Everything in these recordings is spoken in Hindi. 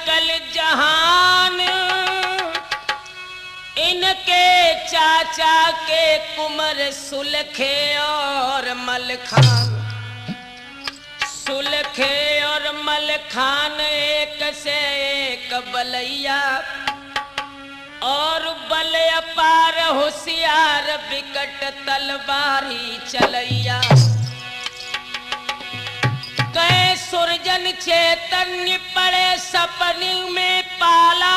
सकल जहान इनके चाचा के कुंवर सुलखे और मलखान। सुलखे और मलखान एक से एक बलैया और बल अपार होशियार विकट तलवारी चलैया। कई सुरजन चैतन्य पड़े सपने में पाला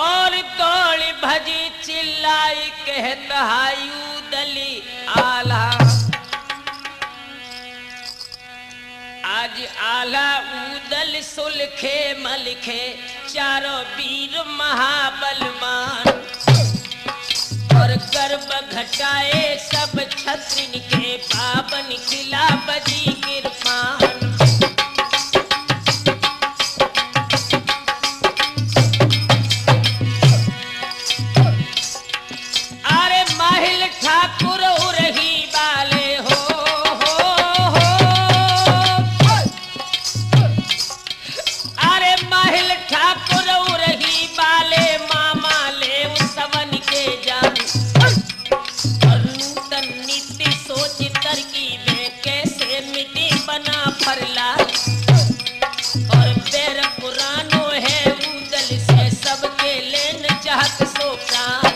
और दौड़ भजी चिल्लाई कहत हायू दली आला। आज आला उदल सुलखे मलखे चारों वीर महाबलवान और गर्भ घटाए सब छत्रिन के पावन किला बजी किरपान। अरे माहिल ठाकुर उरही वाले हो अरे माहिल ठाकुर उरही वाले मामा ले सवन के जान। और नूतन नीति सोच तरकीबें कैसे मिट्टी बना फरला और पैर पुरानो है उदल से सबके लेन चाहत सो प्राण।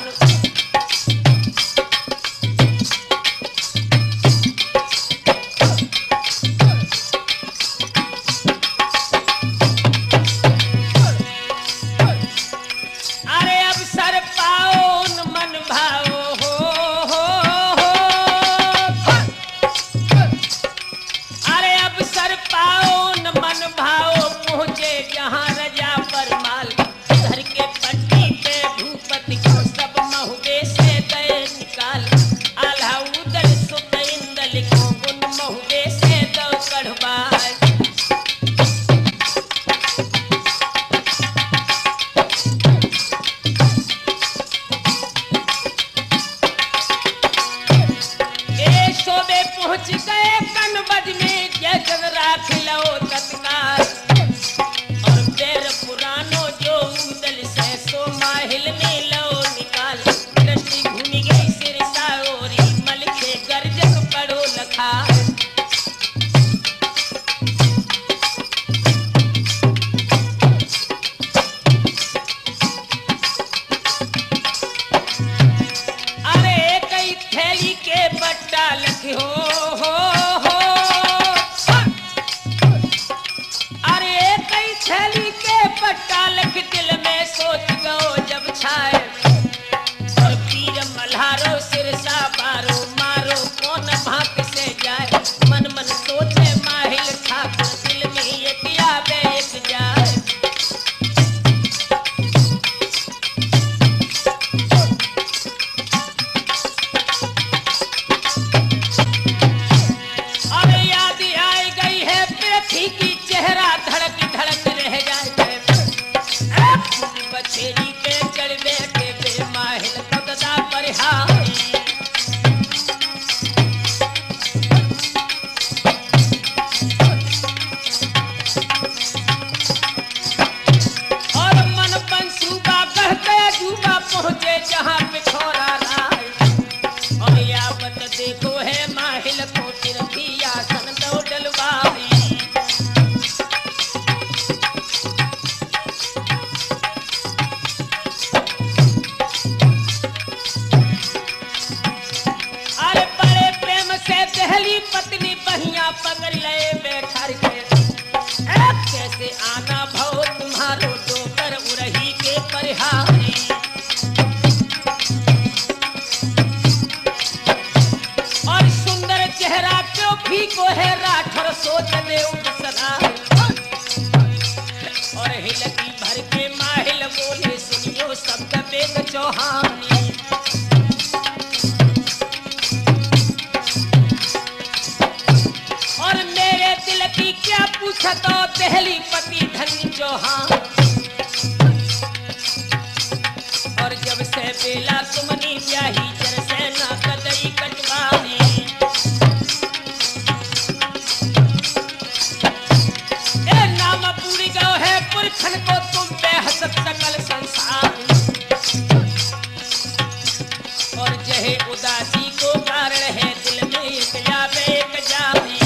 उदासी को कारण है दिल में एक जावे एक जावे।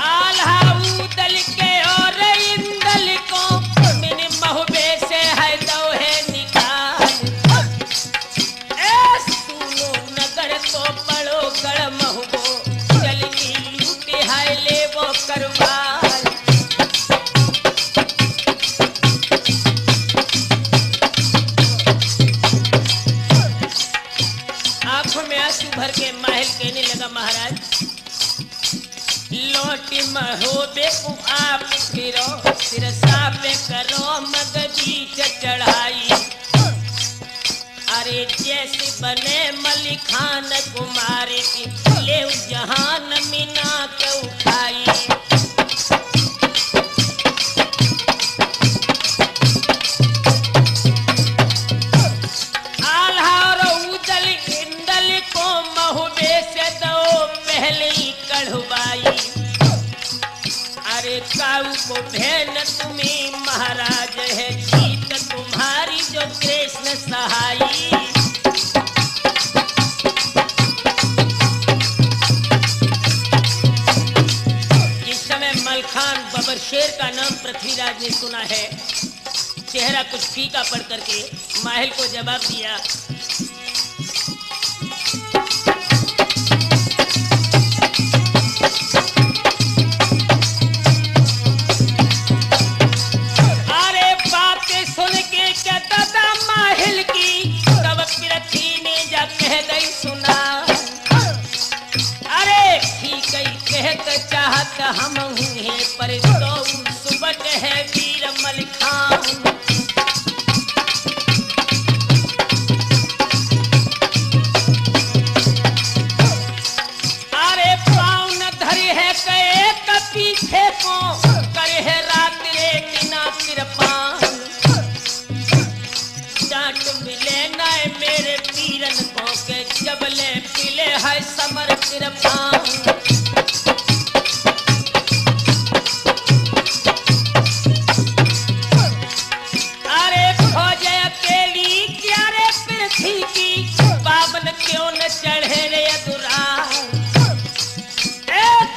आल्हा दल के और इंदल को मिन महुबे से है दो है निकाल। ए सुनो नगर तो बड़ो गढ़ महुबो चलनी लूटे है ले वो करवाल। भर के महल कहने लगा महाराज लौटी महोबे को आप फिरो सिरसा पे करो मगदी चढ़ाई। अरे जैसे बने मलिक खान कुमार की ले जहान मीना के उठाई। अरे काऊ को बहन तुम्हें महाराज है जीत तुम्हारी जो कृष्ण सहाई। इस समय मलखान बबर शेर का नाम पृथ्वीराज ने सुना है। चेहरा कुछ फीका पड़ करके महल को जवाब दिया। चाहत हम हैं पर तो सुबह है वीर मलखान। अरे पाँव न धरी है कहे पीछे को करे है रात रे बिना कृपान। डांट मिले न मेरे वीरन को के जबले पिले है समर कृपान। क्यों न चढ़े रे दुरार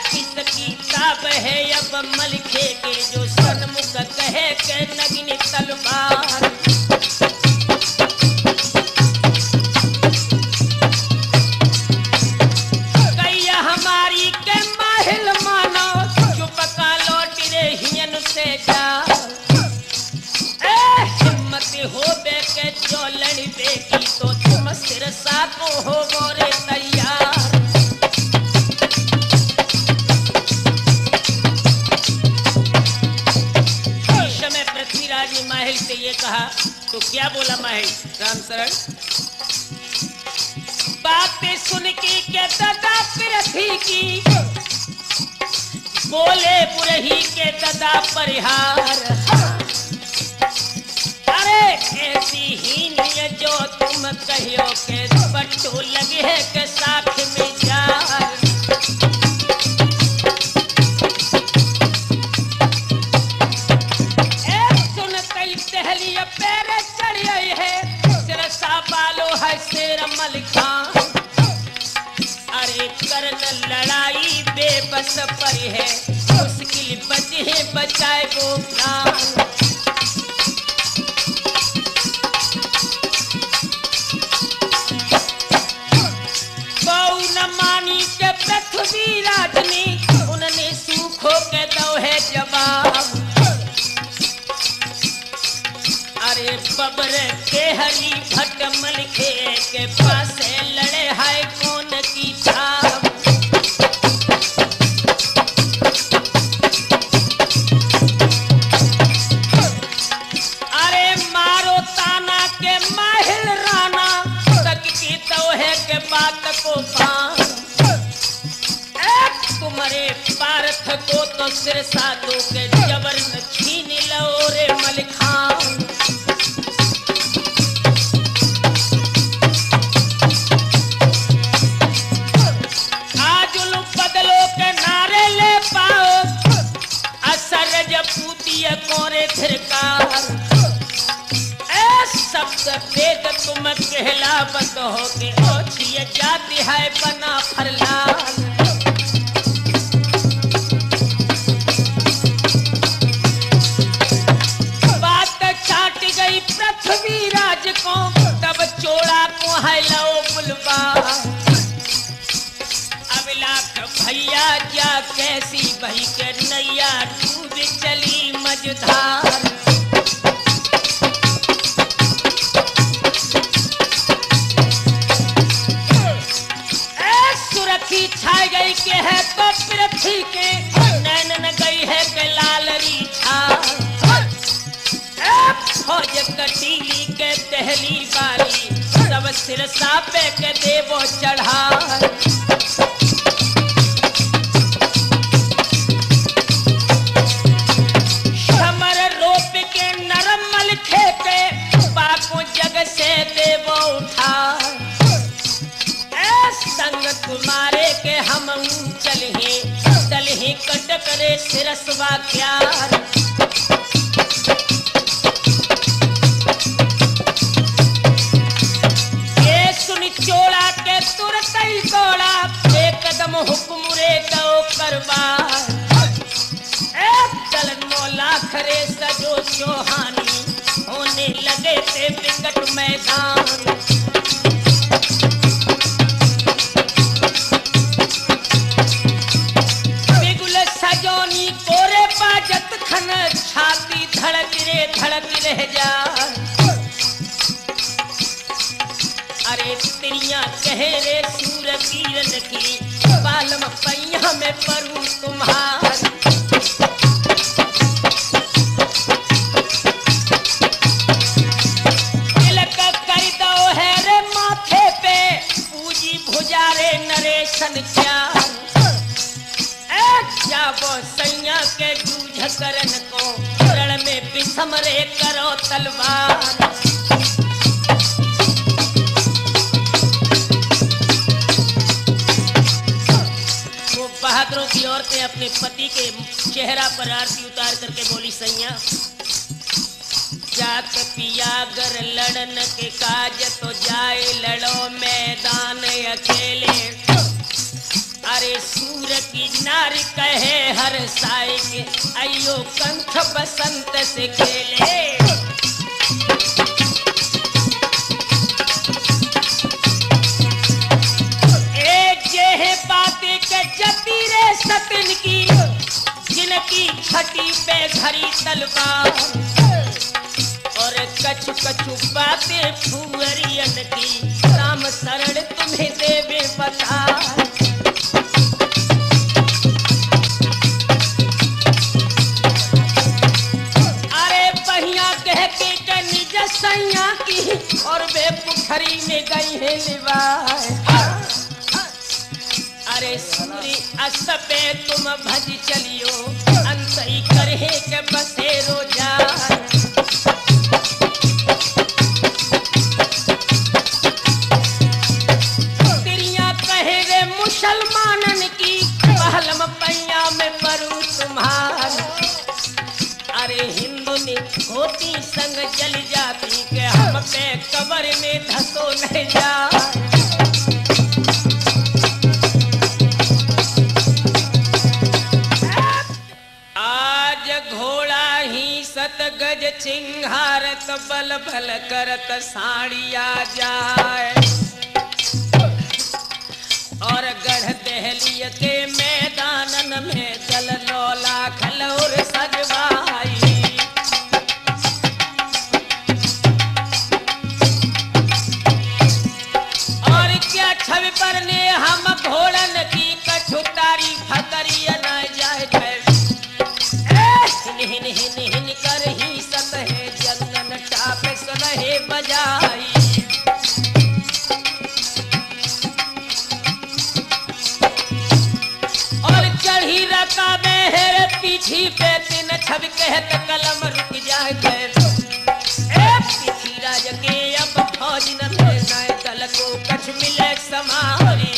किसकी ताब है अब मलखे के जो सन्मुख कहे के नगिनी तलवार। कैया हमारी के महल मानो चुप का लौट रे हियन से जा। हिम्मत हो बे के जो लड़बे की तो तुम सिरसा को हो गोरे तैयार। इस समय पृथ्वीराज ने महल से ये कहा तो क्या बोला महल राम शरण। बातें सुन के क्या दादा पृथ्वी की बोले पुरही के दादा परिहार। अरे ऐसी ही नहीं जो तुम कहियो के बट्टू लगे है के साथ में जार। सुन कई टहलिया पैर चढ़ी है सिरसा बालो है शेर मलखान। अरे करन लड़ाई बेबस पर है मुश्किल बचे बचाए वो प्राण। पृथ्वीराज ने उन्होंने सूखो के दो है जवाब। अरे बबर के हरी भट्ट मलखे के पास लड़े है कौन की छाप। अरे मारो ताना के महल राना तक की तो है के बात को पान। तुम्हारे पार्थ को तो सिरसा दो के जबर न छीन लो रे मलखान। आज उन बदलो के नारे ले पाओ असर जब पूतिया कोरे थिरकार। वेद तुम कहलावत हो के ओछिए जाति है बना फरलाल। बात छाट गई पृथ्वी राज को तब चोड़ा को है लो बुलवा। अब लाख भैया जा कैसी बही के नैया डूब चली मझधार। सुरखी छाई गई के है तो पृथ्वी के नैन गई है के लालरी छार। फौज कटीली के दहली वाली सब सिर सापे के देवो चढ़ा। समर रोप के नरम मल खेपे बाको जग से देवो उठा। संग तुम्हारे के हम चलहे चलहे कट करे सिरसवा क्यार। ये सुन चोड़ा के तुरंत ही तोड़ा एक कदम हुक्म रे दो करवार। चल 9 लाख रे सजो चौहानी होने लगे थे विकट मैदान। सजोनी कोरे बाजत खन छाती धड़क रह जा। अरे तिरिया कहे रे सूर किरण की बालम पैया में परू तुम्हार। तिलक कर दो है रे माथे पे पूजी भुजा रे नरेशन चार। जाबो सैया के जूझ करन को रण में बिसमरे करो तलवार। वो बहादुरों की औरतें अपने पति के चेहरा पर आरती उतार करके बोली सैया जात पिया गर लड़न के काज तो जाए लड़ो मैदान अकेले। अरे सूर की नारी कहे हर साई के अयो कंठ बसंत से खेले। एक ये है बातें के जती रे सतन की जिनकी छठी पे घड़ी तलवार। और कछु कछु बातें फुअरियन की राम शरण तुम्हें देवे बता। सैया की और वे पुखरी में गई है लिवाए। अरे सूरी असपे तुम भज चलियो अंत ही करे के बसेरो जाए। तिरिया कहे रे मुसलमानन की पहलम पैया में परू तुम्हार। अरे हिंदू ने होती संग जल जाती के हम पे कबर में धसो नहीं जा। आज घोड़ा ही सत गज चिंगारत बल भल करत साड़िया जाए। और गढ़ दहली के मैदानन में चल 9 लाख लौर सजवाई। और क्या छवि पर ने हम घोड़न की कछु तारीफ करिए न जाए। हिन हिन हिन हिन कर ही सतहे जंगन टाप सुनहे बजाई। चढ़ी रका में हेरे पीछी पे तीन छब कहत कलम रुक जाए। पीछी राज के अब फौज न नए दल को कछ मिले समारी।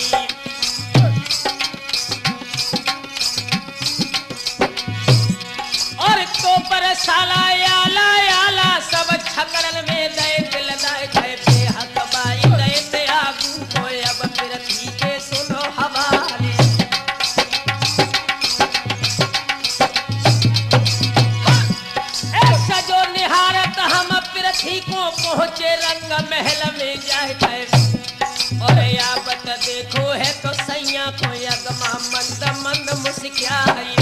और तो पर साला आला आला सब छकड़न में दे दिल दाय जय बेहक बाई गए ते आगू को अब पृथ्वी के सुनो हवाले। ऐसा जो निहारत हम पृथ्वी को पहुंचे रंग महल में जाए और यावत देखो है तो सैया को अगमा मंद मंद मुस्कियाई।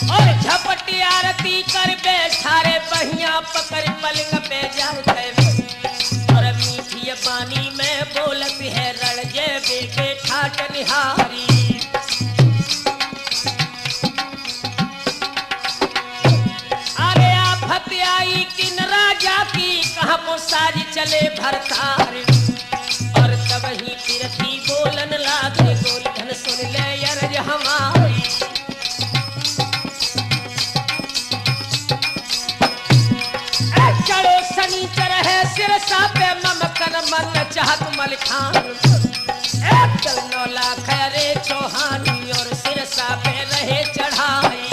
और झपटी आरती कर बैठारे बहिया पकड़ पलंग पे जाए और मीठी पानी में बोलत है रणजे बेटे ठाट निहारी। अरे आफत आई किन राजा की कहाँ सारी चले भरतार और तब ही पृथ्वी बोलन लागे गोलधन सुन ले अर्ज हमारी। चलो शनिचर है सिरसा पे ममकन मन चाहत मलिखान 9 लाख रे चौहानी और सिरसा पे रहे चढ़ाई।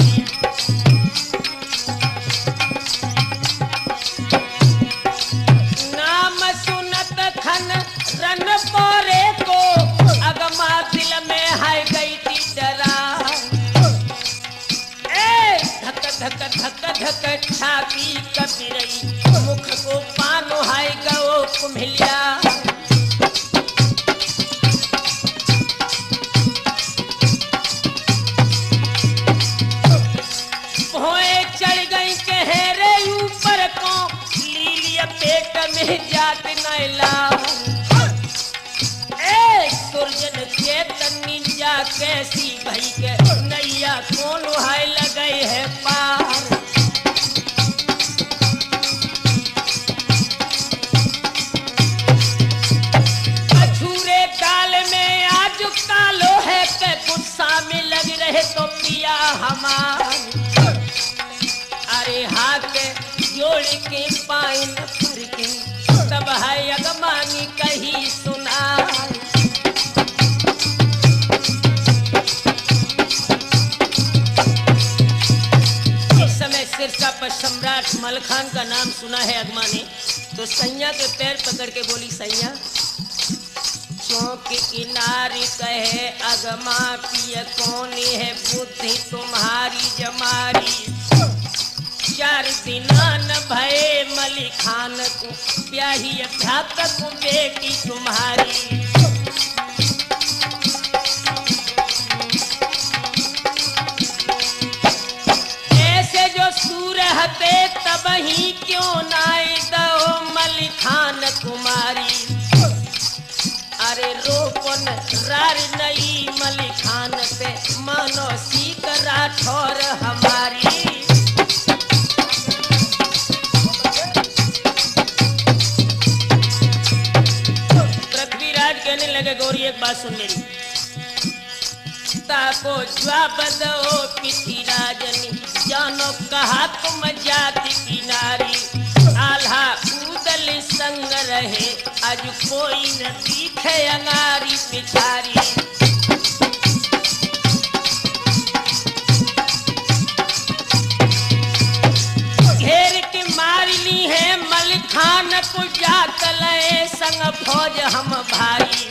रन पोरे को अगमा दिल में है गई थी डरा। धक धक धक धक छाती कबीरई मुख को पानो है गो कुम्हिलिया। भोए चढ़ गई कहरे ऊपर को लीलिया पेट में जात नैला। सुरजन चेतनी जा कैसी भई के नैया कौन हाय लगे है पार। कछूरे काल में आज कालो है के गुस्सा में लग रहे तो पिया हमार। अरे हाथ जोड़ के पाइन पर के तब है अगमानी कही सुना। सिरसा पर सम्राट मलखान का नाम सुना है अगमा ने तो सैया के पैर पकड़ के बोली सैया चौक किनारी कहे अगमा पिय कौन है बुद्धि तुम्हारी जमारी। 4 दिनान भये मलिखान को ब्याही भ्रातक बेटी तुम्हारी। सूरहते तब ही क्यों नाई दो मलिखान कुमारी। अरे रोपन रार नई मलिखान पे मानो सीख राठौर हमारी। पृथ्वीराज कहने लगे गौरी एक बात सुन मेरी को जवाब दो पिथी राजनी जानो कहा तुम जाति की नारी। आल्हा उदल संग रहे आज कोई न दिखे अंगारी पिछारी। घेर के मार ली है मलिखान को जातले संग फौज हम भारी।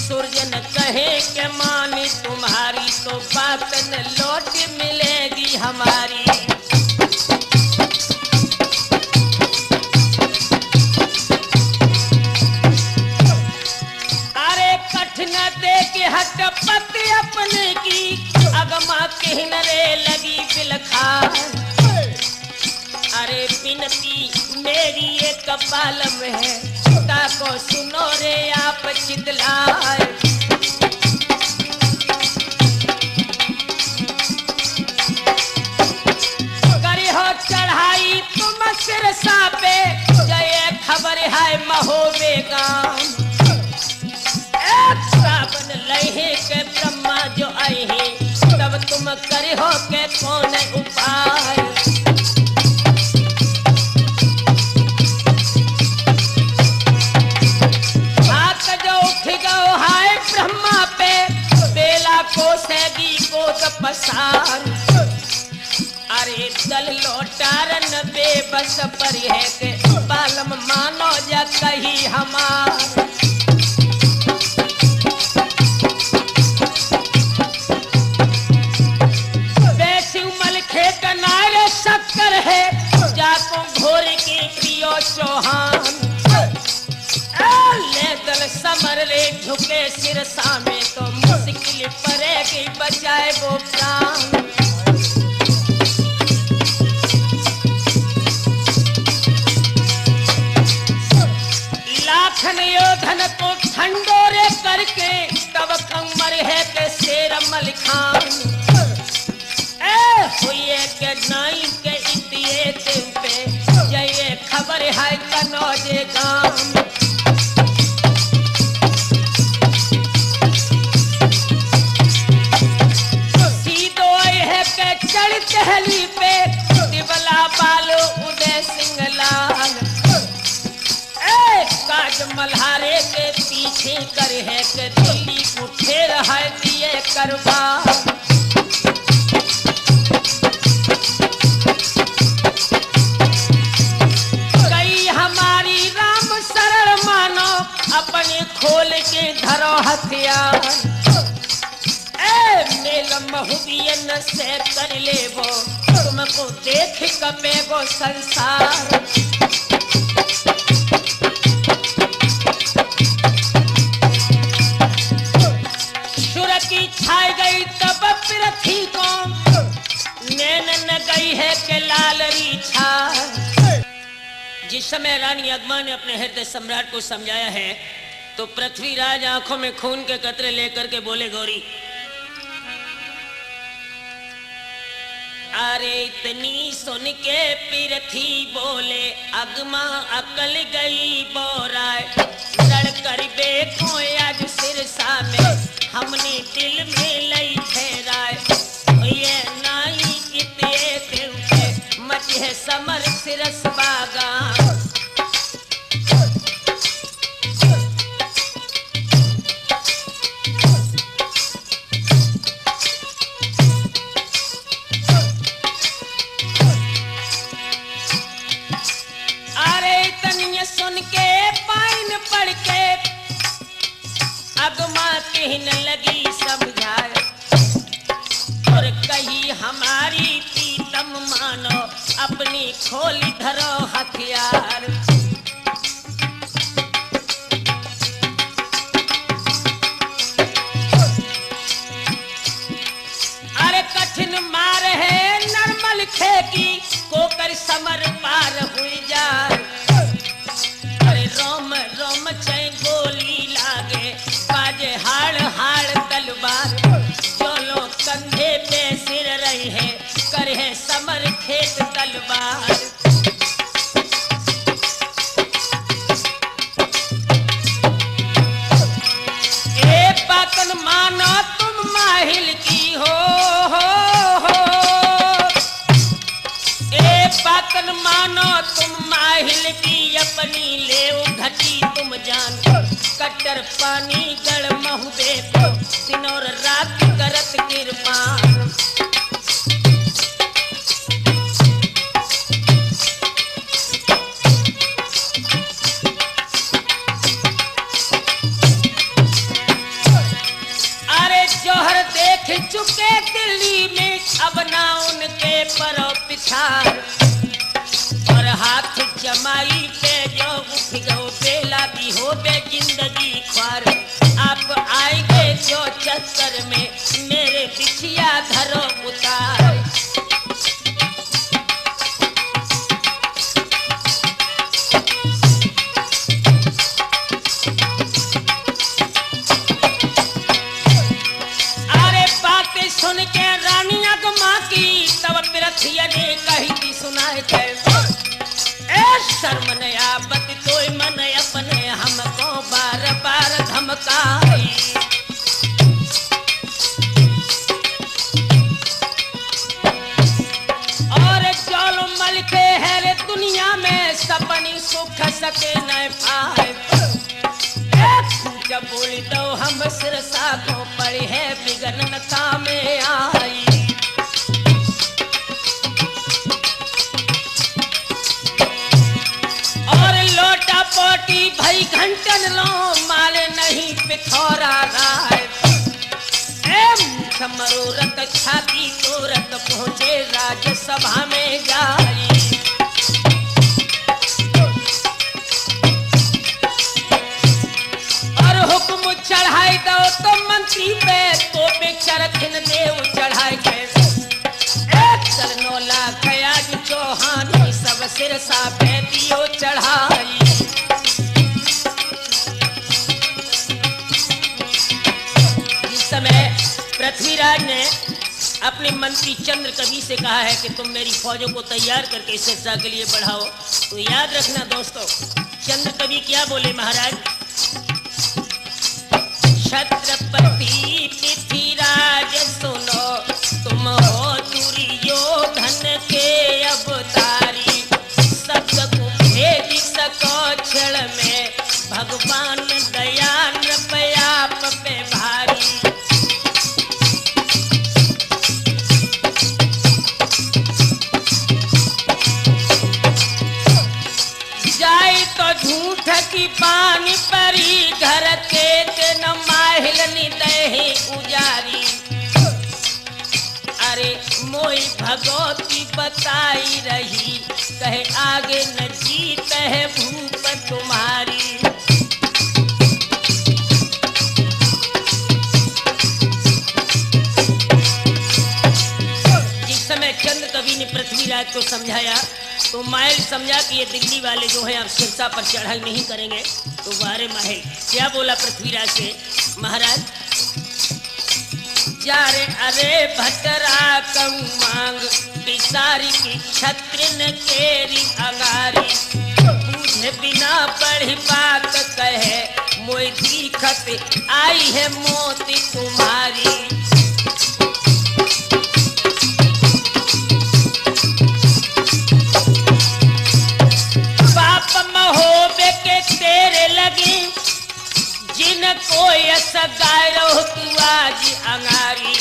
सुरजन कहे के मानी तुम्हारी तो बात न लौट मिलेगी हमारी। अरे कठिन दे के हट पति अपने की अगमा कहन रे लगी बिलखार। अरे बिनती मेरी एक बालम है को सुनो रे आप चितलाए। करी हो चढ़ाई तुम सिरसा पे जय खबर है महोबे गांव। एक सावन लहे के ब्रह्मा जो आए हैं तब तुम करे हो के कौन उपाय। को सेगी को तपसार। अरे दल लोटारन बेबस पर है के बालम मानो जा कही हमार शक्कर है जाको घोर के पियो चौहान ले दल समर रे झुके सिर सामे तो मुश्किल पड़ेगी बचाए वो प्राण लाखन योधन को ठंडोरे करके तब कमर है के शेर मल खान हुए के नाई के इतिए पे जये खबर है कनौजे गांव सीधो है के चढ़ टहली पे दिवला बालो उदय सिंह लाल काज मल्हारे के पीछे कर है के दिल्ली उठे रहा दिए करवा अपने खोल के धरो हथियार मेल महुबियन से कर ले वो तुमको देख कपे वो संसार शुर की छाई गई तब पृथ्वी को नैन न गई है के लालरी छा जिस समय रानी अग्मा ने अपने हृदय सम्राट को समझाया है तो पृथ्वीराज आंखों में खून के कतरे लेकर के बोले गौरी अरे इतनी सुन के पृथ्वी बोले अग्मा अकल गई बोराय लड़कर देखो आज सिरसा में हमने दिल में लई ठहराए ये नाई कितने दिल पे मचे समर सिरस बागा सुन के पाइन पड़ के अगमा कहने लगी समझाए और कही हमारी प्रीतम मानो अपनी खोली धरो हथियार अरे कठिन मार है नरमल खेकी कोकर समर पार हुई जाए रोम रोम चै गोली लागे बाजे हाड़ हाड़ तलवार जो लोग कंधे पे सिर रही है करे समर खेत तलवार ए पाकन मानो तुम माहिल की हो ए पाकन मानो तुम माहिल की अपनी ले घटी तुम जान कट्टर पानी गढ़ महुबे को दिन और रात करत किरपान अरे जौहर देख चुके दिल्ली में अब ना उनके परो पिछाड़ और हाथ जमाई पे जो उठ गो बेला भी हो बे जिंदगी ख्वार आप आएंगे जो चक्कर में मेरे बिछिया धरो उतार अरे बातें सुन के रानी अगमा की तब पृथ्वी ने कही थी सुनाए थे शर्म ने आपत कोई मन अपने हमको बार बार धमकाई और जोलो मल के है रे दुनिया में सपनी सुख सके न पाए जब बोली तो हम सिरसा को पड़ी है बिगन काम आई घंटन लो माल नहीं पिथौरा राय। मरोरत छाती तोरत पहुंचे राज्यसभा में जाई। और हुक्म चढ़ाई दो तो मंत्री पे तो चरखिन देव चढ़ाई के। चल 9 लाख आज चौहान सब सिरसा पे दियो चढ़ाई। जिस समय पृथ्वीराज ने अपने मंत्री चंद्र कवि से कहा है कि तुम मेरी फौजों को तैयार करके सिरसा के लिए बढ़ाओ, तो याद रखना दोस्तों, चंद्र कवि क्या बोले महाराज? छत्रपति पृथ्वीराज सुनो, तुम हो दुर्योधन के अवतारी। शब्द को भेज सको क्षण में, भगवान दया नृपयाप पे भारी। तो झूठ की पानी परी घर के न माहिल निदहि उजारी। अरे मोई भगवती बताई रही, कहे आगे न जीत है भूप तुम्हारी। जिस समय चंद्र कवि ने पृथ्वीराज को समझाया तो माहिल समझा कि ये दिल्ली वाले जो हैं अब सिरसा पर चढ़ाई नहीं करेंगे। तो वारे माहिल क्या बोला पृथ्वीराज से? महाराज जा रे अरे भटरा कहूँ मांग, बिसारी की छत्रिन केरी अंगारी। मुझे बिना पढ़ी बात कहे, मोई दिखत आई है मोती तुम्हारी। तेरे लगी जिनको यस गाय रहो तू आज अंगारी।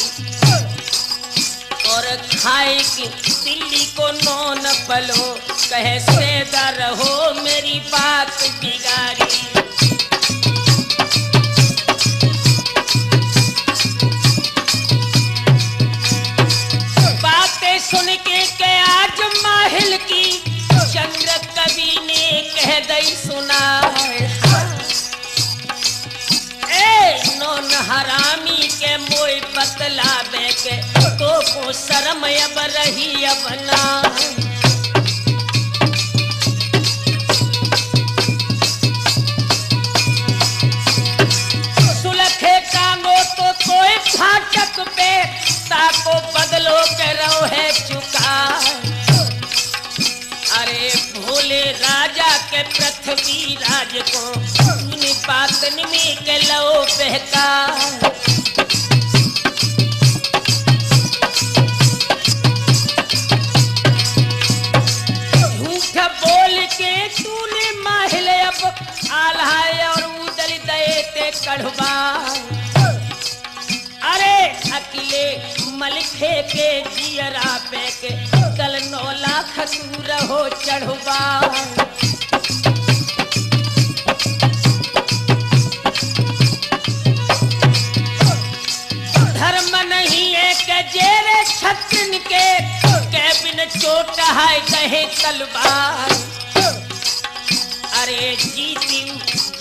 और खाए की दिल्ली को नौन पलो, कहे सेदा रहो मेरी बात बिगारी। बातें सुन के आज माहिल की चंद्र कवि ने कह दई सुना। नौन हरामी के मोई बतलावे के, तो को शर्म अब रही अब ना। सुलखे कांगो तो कोई फाटक पे, ताको बदलो के रहो है चुका। अरे भोले राजा के पृथ्वीराज को बातन में के लो बहका। झूठ बोल के तूने माहिल अब आल्हाय और उदल दए ते कढ़वा। अरे अकेले मलखे के जियरा पे के, कल 9 लाख तू रहो चढ़वा। धर्म नहीं है के जेरे छत्रिन के, बिन चोट है कहे तलवार। अरे जीती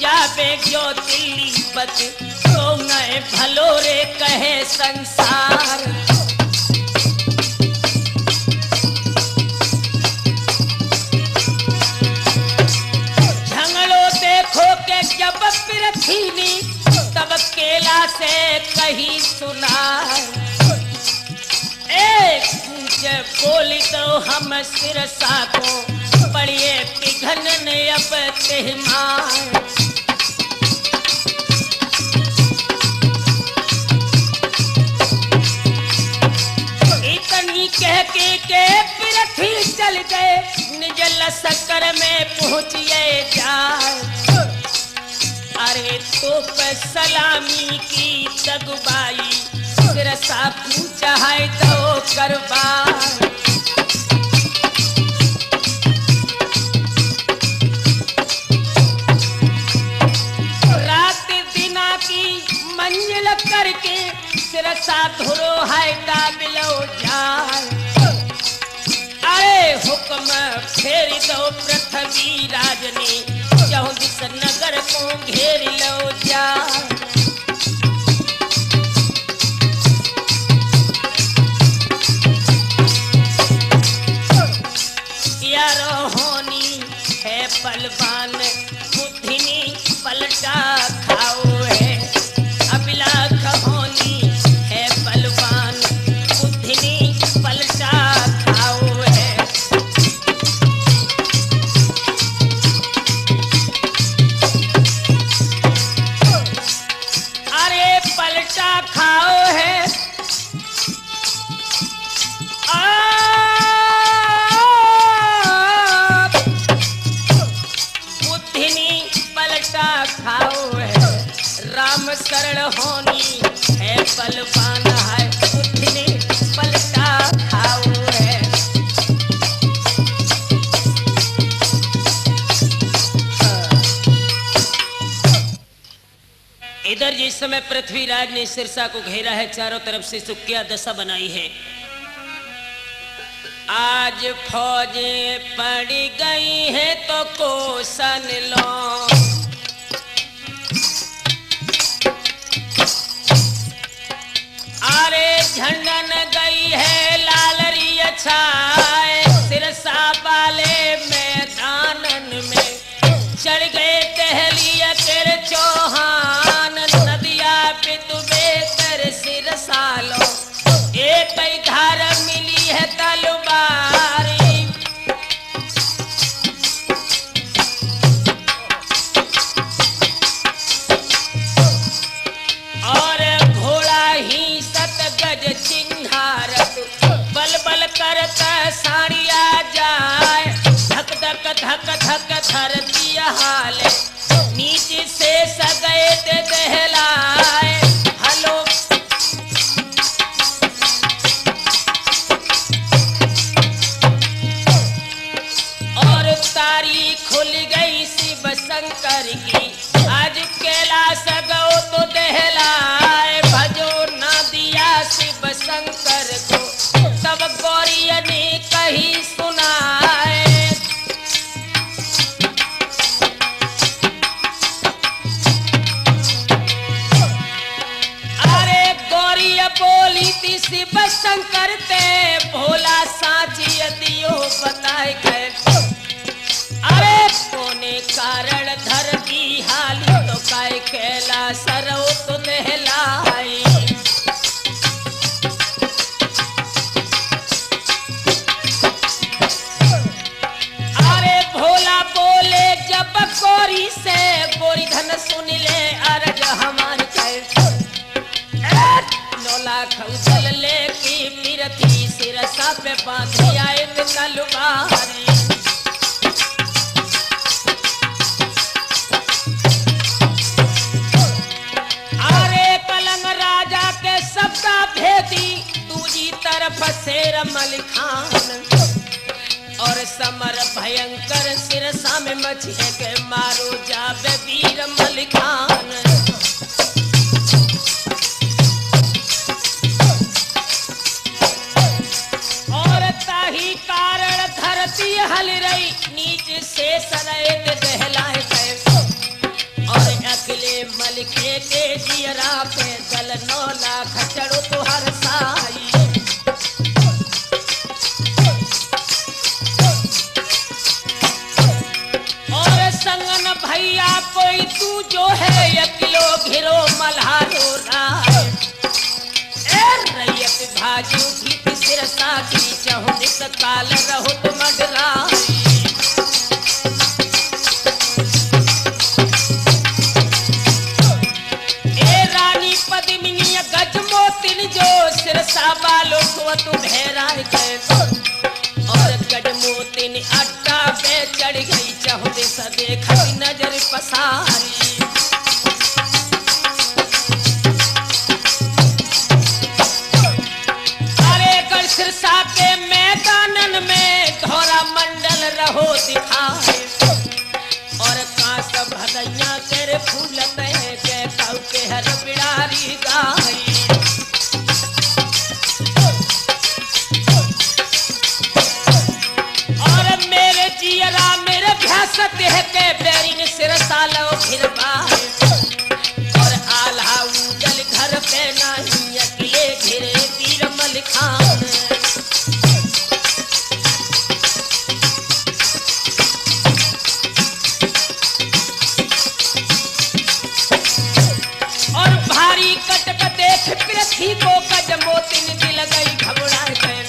जाबे जो दिल्ली बच, तो नए भलो रे कहे संसार। झंगड़ो देखो के जब पृथ्वी, तब केला से कही सुना। एक पूछे बोली तो हम सिरसा को, पड़िए पिघन ने अब तेहमार। इतनी कह के पृथ्वी चल गए, निज लश्कर में पहुंचिए जाए। अरे तो सलामी की दगबाई, सिरसा पूछा है तो करवा। हुक्म फेर दो पृथ्वी राजनी, चहुं दिस नगर को घेर लो जा। यारो होनी है बलवान, बुद्धिनी पलटा खाओ है। अभिलाख होनी है बलवान, बुद्धिनी पलटा खाओ है। अरे पलटा खाओ है, खाओ है। राम शरण होनी है बलवान है, बुद्धि पलटा खाओ है। इधर जिस समय पृथ्वीराज ने सिरसा को घेरा है, चारों तरफ से क्या दशा बनाई है। आज फौजें पड़ गई है तो कोसन लो, अरे झंडन गई है लालरी छाए। सिरसा वाले मैदानन में चढ़ गए टहलिया कर चौहान, नदिया पे तुबे कर सिरसा लो, एक ही धार मिली है तलवारी। चिन्हारत बल बल करता साड़िया जाए, धक धक धक धक धरती हाल, नीचे से सगए ते दहलाए। हलो और तारीख खुल गई शिव शंकर की, आज कैलाश गो तो दहलाए। भजो ना दिया शिव शंकर को, तब गौरी ने कही सुनाए। अरे गौरी बोली थी शिव शंकर ते, भोला साची दियो बताए गए। अरे कोने कारण धरती हाली तो काय कैलाश रो तो दहलाई। जब गोरी से गोरी धन सुन ले अरज हमारी लाख उछल ले की पीरती, सिरसा पे बांधी आए तलवारी। अरे कलंग राजा के सबका भेदी, दूजी तरफ शेर मलिक खान, और समर भयंकर सिरसा में मछिए के मारो जाबे वीर मलिकान। और ताही कारण धरती हल रही, नीचे से सरेत दहलाए गए, और अकेले मलिके के जियरा पे दल 9 लाख चढ़ो तो हर साई। संगन भैया कोई तू जो है, 1 किलो घिरो मल्हारो राय। रैयत भाजी उठी सिरसा की, चहुं दिस काल रहो तुम डराए। ए रानी पद्मिनी गज मोतिन जो, सिरसा वालों को तू भेराए गए, और गज मोतिन अड्डा पे चढ़ गई, चहुं दिस देखा नजर पसारी। अरे गढ़ सिरसा के मैदानन में धोरा मंडल रहो दिखाए, और कांस भदैया तेरे फूलत है के काऊ के हर बिड़ारी गाई। और ध्यासत है के बेरिन सिर सालो घिरबा और आल्हा उजल घर पे नहीं अकेले घिरे वीर मलिखान और भारी कटक देख पृथ्वी को गजमोतिन दिल गई घबरा गए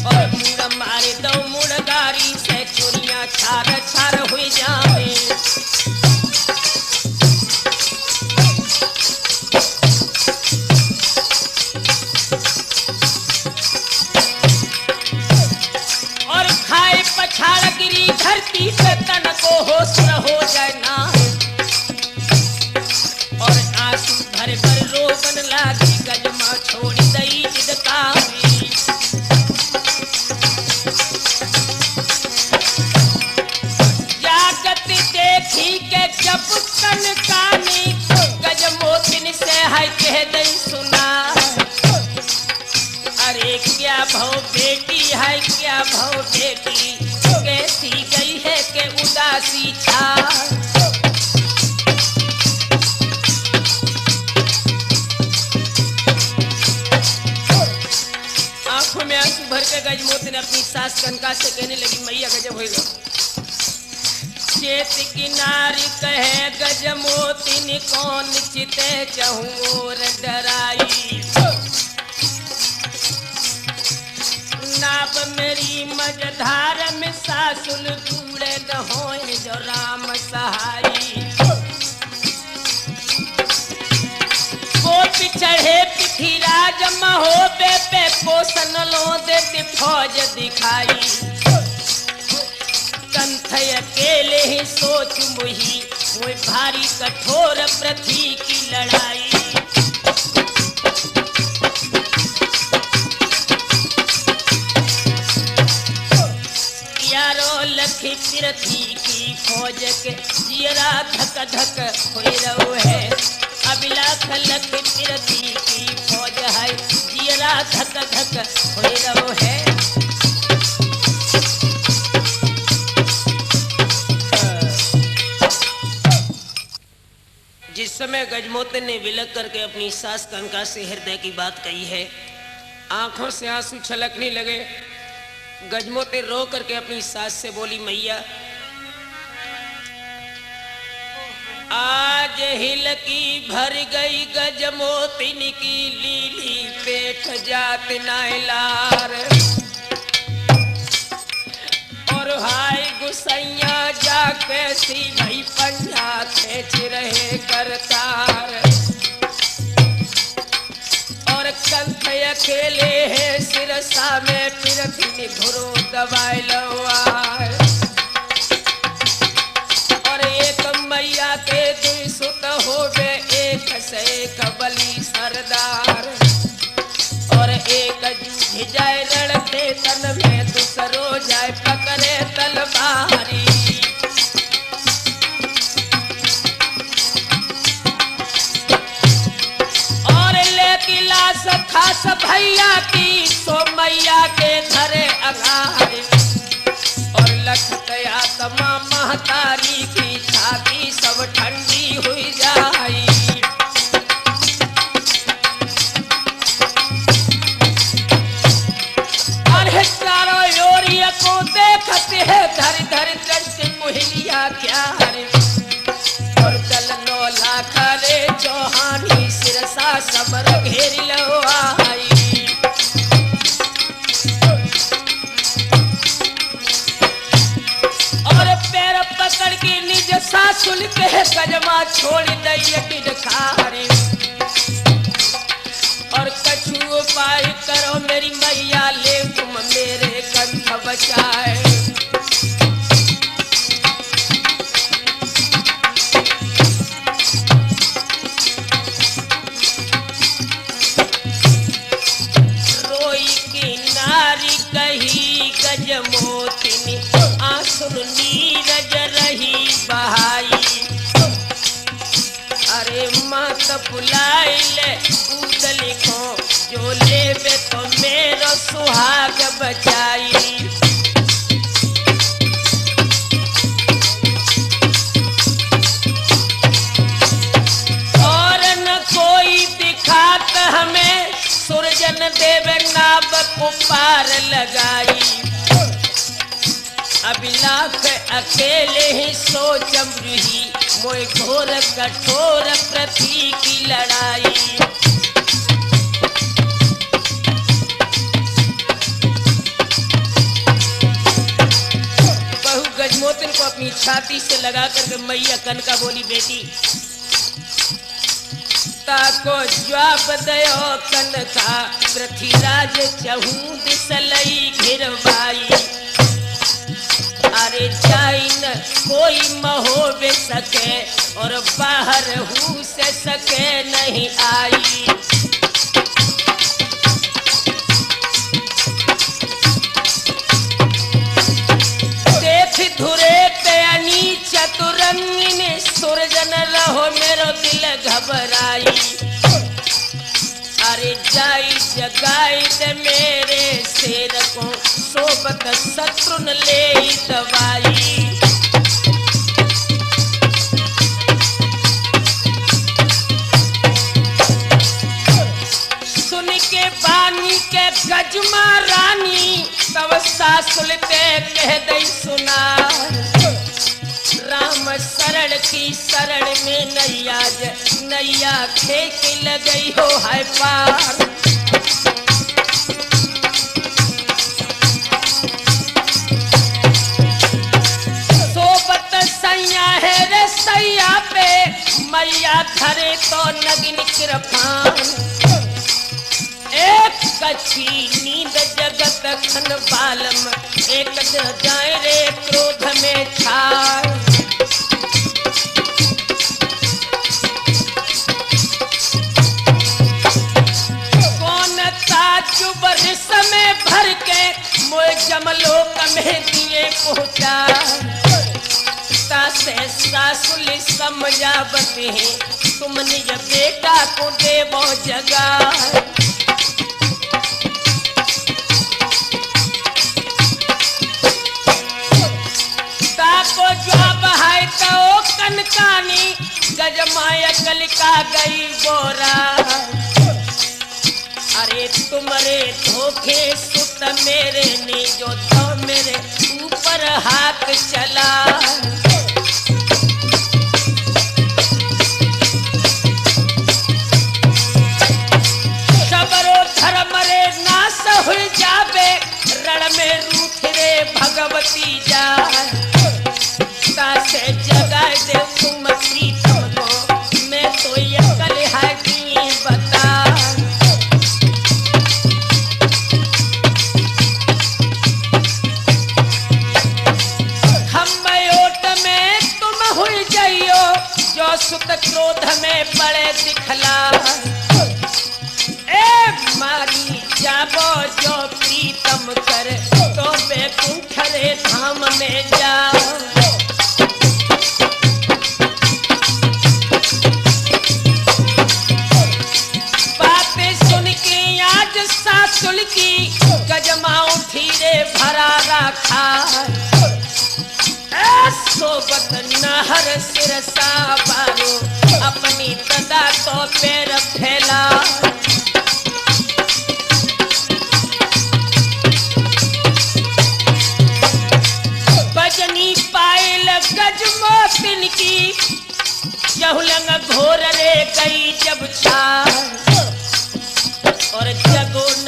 और मुड़ मारे दो मुड़गारी से चुनिया छार छार हुई जाए और खाए पछाड़ गिरी धरती पे तन को होश न हो जाए ना और आंसू भर भर रोवन लागी गजमा छोड़ दई जिदकावी जागत देखी के जब कन कानी गजमोतिन से है कह दई सुना अरे क्या भाव बेटी है क्या भाव बेटी कैसी गई है के उदासी छा आंखों में आंसू भर के गजमोतिन अपनी सास कनका से कहने लगी मैया गजब होगा चेत किनारी कहे गजमोतिन कौन चिते चहूं और डराई नाब मेरी मझधार में सासुल दूड़े न होए जो राम सहाई कोट चढ़े पृथ्वीराज महोबे पे पोषण लो देती फौज दिखाई कंथ अकेले ही सोच मुही हुई भारी कठोर पृथ्वी की लड़ाई लखी पृथ्वी की फौज के जियरा धक धक होई रहो है अब लाख लखी पृथ्वी की फौज है जियरा धक धक होई रहो है जिस समय गजमोतिन ने विलक करके अपनी सास कनका से हृदय की बात कही है आंखों से आंसू छलकने लगे गजमोतिन रो करके अपनी सास से बोली मैया आज हिल की भर गई गजमोतिन की लीली पेट जात नाइलार और हाय गुसैया जा कैसी भई पंजा खेच रहे करतार और कंठ अकेले है सिरसा में पृथ्वी घुरो दबाए लवाए और एक मैया के दुई सुत होवे एक से एक बली सरदार और एक जूझ जाए रण के तन में दूसरो जाए पकड़े तलवारी खास भैया की सो मैया के धरे अगार और लखतया तमाम महतारी की छाती सब ठंडी हुई जाई और चारों योरिया को देखते है धर धर कर मुहलिया क्या रे और चल नो लाख रे चौहानी सिरसा समर घेर लो आई और पैर पकड़ के निज सासुल के गजमा छोड़ दई खारे और कछु उपाय करो मेरी मैया ले तुम मेरे कंठ बचाए गजमोतिनी आंसुन नीरज रही बहाई अरे मात बुलाई ले कूद लिखो जो लेबे तो मेरो सुहाग बचाई पार लगाई। अभिलाख अकेले ही सोचम रही, मोय घोर कठोर पृथ्वी की लड़ाई। बहु गजमोतन को अपनी छाती से लगा करके मैया कनका बोली, बेटी ताको जवाब दयो कनका, पृथ्वीराज चहूं दिसलई घिरवाई। अरे जाई न कोई महोबे सके, और बाहर हूँ से सके नहीं आई। देख धुरे पे अनी चतुरंगिन, सुरजन रहो मेरो दिल घबराई। अरे जाई जगाई दे मेरे शेर को, सोबत शत्रुन ले दवाई। सुन के बानी के गजमा रानी, तब सासुलते कह दई सुना। राम शरण की शरण में नैया खेक लगई हो है पार। सोबत सैया है रे सैया पे, मैया धरे तो नगिन कृपान। एक कच्ची नींद जगत खन बालम, एक जाए रे क्रोध में छाए। समय भर के मोए जमलोक में दिए पहुँचा। तासे सासुल समझावत है, तुमने ये बेटा को देवो जगा। ताको जवाब है तो कनकानी, गजमाया कलिका गई बोरा। अरे तुम्हारे धोखे सुत मेरे ने, जो तो मेरे ऊपर हाथ चला। सबरो धर्म रे नाश हो जाबे, रण में रूठ रे भगवती जाए। तासे जगाए दे तुम प्रीतम को, मैं तो ये कलिहा की बता। जो सुत क्रोध में पड़े दिखला, ए मारी जाबो जो प्रीतम कर, तो बैकुंठ रे धाम में जाओ। बातें सुन के आज सासुल की, गजमा उठी रे भरा रखा। सोबत नहर सिरसा बारो, अपनी तदा तो पैर फैला। बजनी पायल गजमोतिन की, जहुलंग घोर रे गई जब छार। और जगुन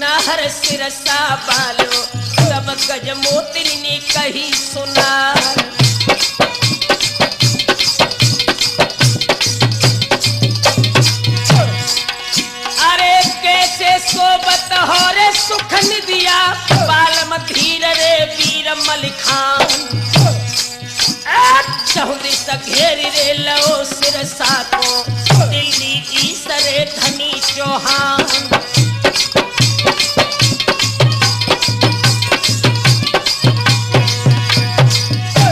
नहर सिरसा बालो, तब गजमोतिन ने कही सुना। सोबत हो रे सुख निदिया, बालम धीर रे वीर मलिखान। चहुदी सघेरी रे लो सिरसा को, दिल्ली ईसरे धनी चौहान।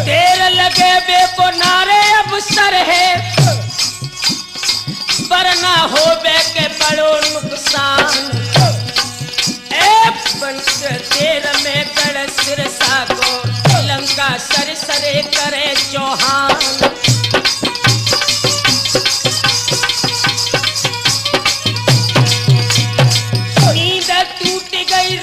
देर लगे बेको नारे अब सर है, वरना हो बे के बड़ो नुकसान। देर में गढ़ सिरसा को, लंका सर सरे करे चौहान। नींद टूट गई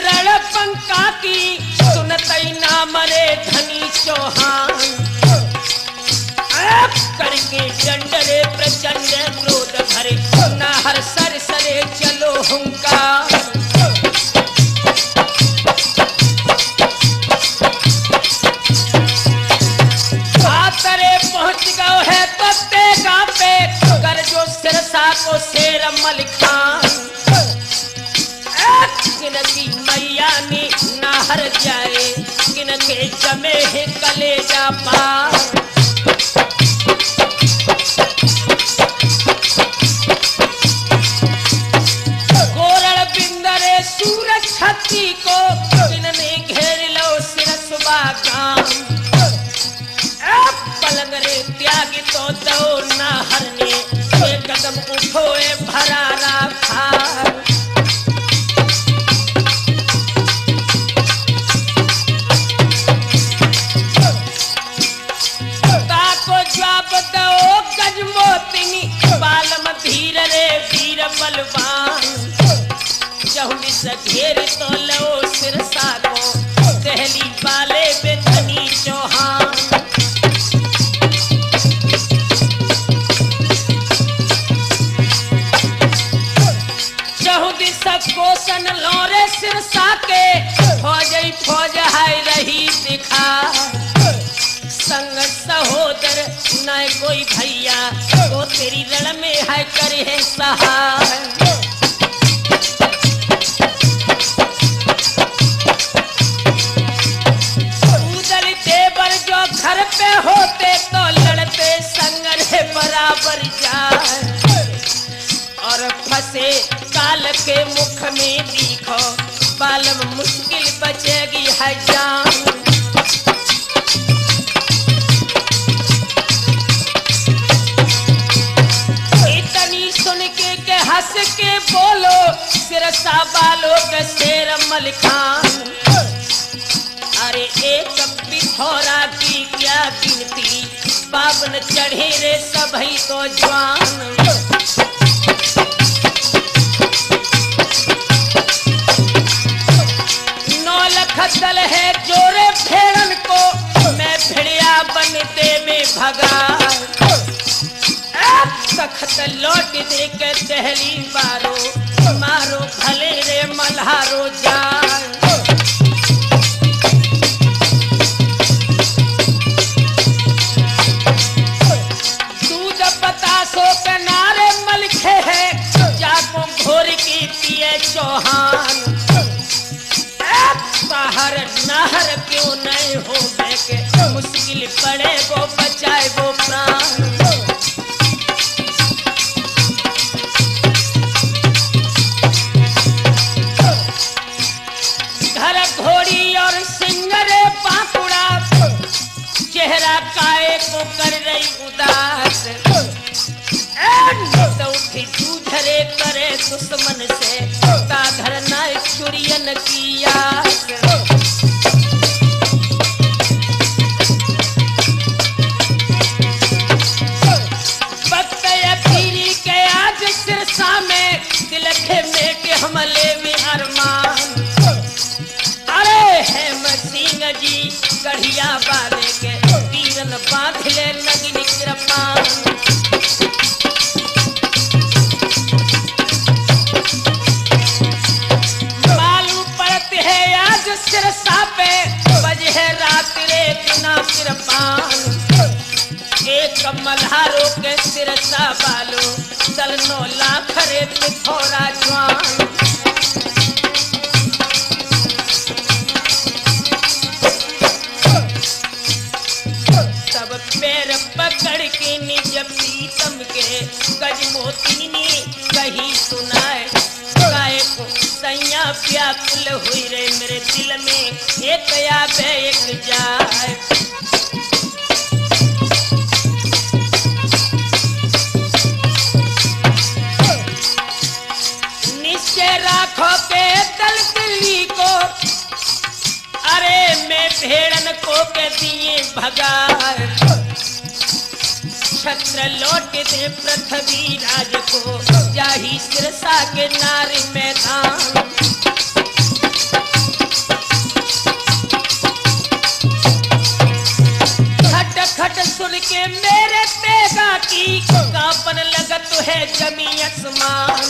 नाहर सर सरे चलो हुंका। आतरे पहुंच गओ है तो तेगा पे कर जो सिरसा को शेर मलिकान। किनकी मैया ने नाहर जाए किनके जमे है कलेजा पार। गोरड़ बिंदरे सूरज छत्ती को किनने घेर लो सिरसुबा गाम। पलंग रे त्याग तो दो नाहर ने एक कदम उठोए भरारा खार। गजमोतिनी बालम धीर रे वीर बलवान। चहुली से घेर तो लो सिरसा को दहली वाले बेधनी चौहान। चहुली सबको सन लौरे सिरसा के फौज है रही दिखा। संग सहोदर न कोई भैया तो तेरी रण में है करे सहाय। उदल देवर जो घर पे होते तो लड़ते संग रे बराबर जाए। और फंसे काल के मुख में दिखो बालम मुश्किल बचेगी है जान। हंस के बोलो सिरसा बालों के शेर मलिकान। अरे एक पिथौरा की क्या गिनती बावन चढ़े रे सभी तो जवान। नौलख दल है जोरे भेड़न को मैं भेड़िया बनते में भगा। तख्त लौट दे के दहली बारो मारो भले रे मल्हारो जान। दूध बतासो के नारे मलखे है जाको घोर की पिए चौहान। बाहर नहर क्यों नहीं हो के मुश्किल पड़े वो बचाए वो प्राण। घोड़ी और सिंगरे पाकुड़ा चेहरा काए को कर रही उदास। तो उठी जूझरे करे दुश्मन से ताधर न चुरियन किया। बक्तया पीरी के आज सिरसा में दिलखे में के हमले में अरमान। सिंह जी गढ़िया वाले के तीरन बांध ले नगिन कृपान। मालूम पड़ते है आज सिरसा पे बजे रात रे बिना कृपान। एक मल्हारों के सिरसा वालों दल 9 लाख रे पिथौरा जवान। पैर पकड़ के निज प्रीतम के गजमोती ने कही सुनाए। गाय को सैया व्याकुल हुई रे मेरे दिल में एक आवे एक जाए। निश्चय राखो के दल दिल्ली को। अरे मैं भेड़न को के दिए भगा। छत्र लौट दे पृथ्वी राज को जाही सिरसा के नारी मैदान। खट खट सुन के मेरे तेगा की कापन लगत है जमी आसमान।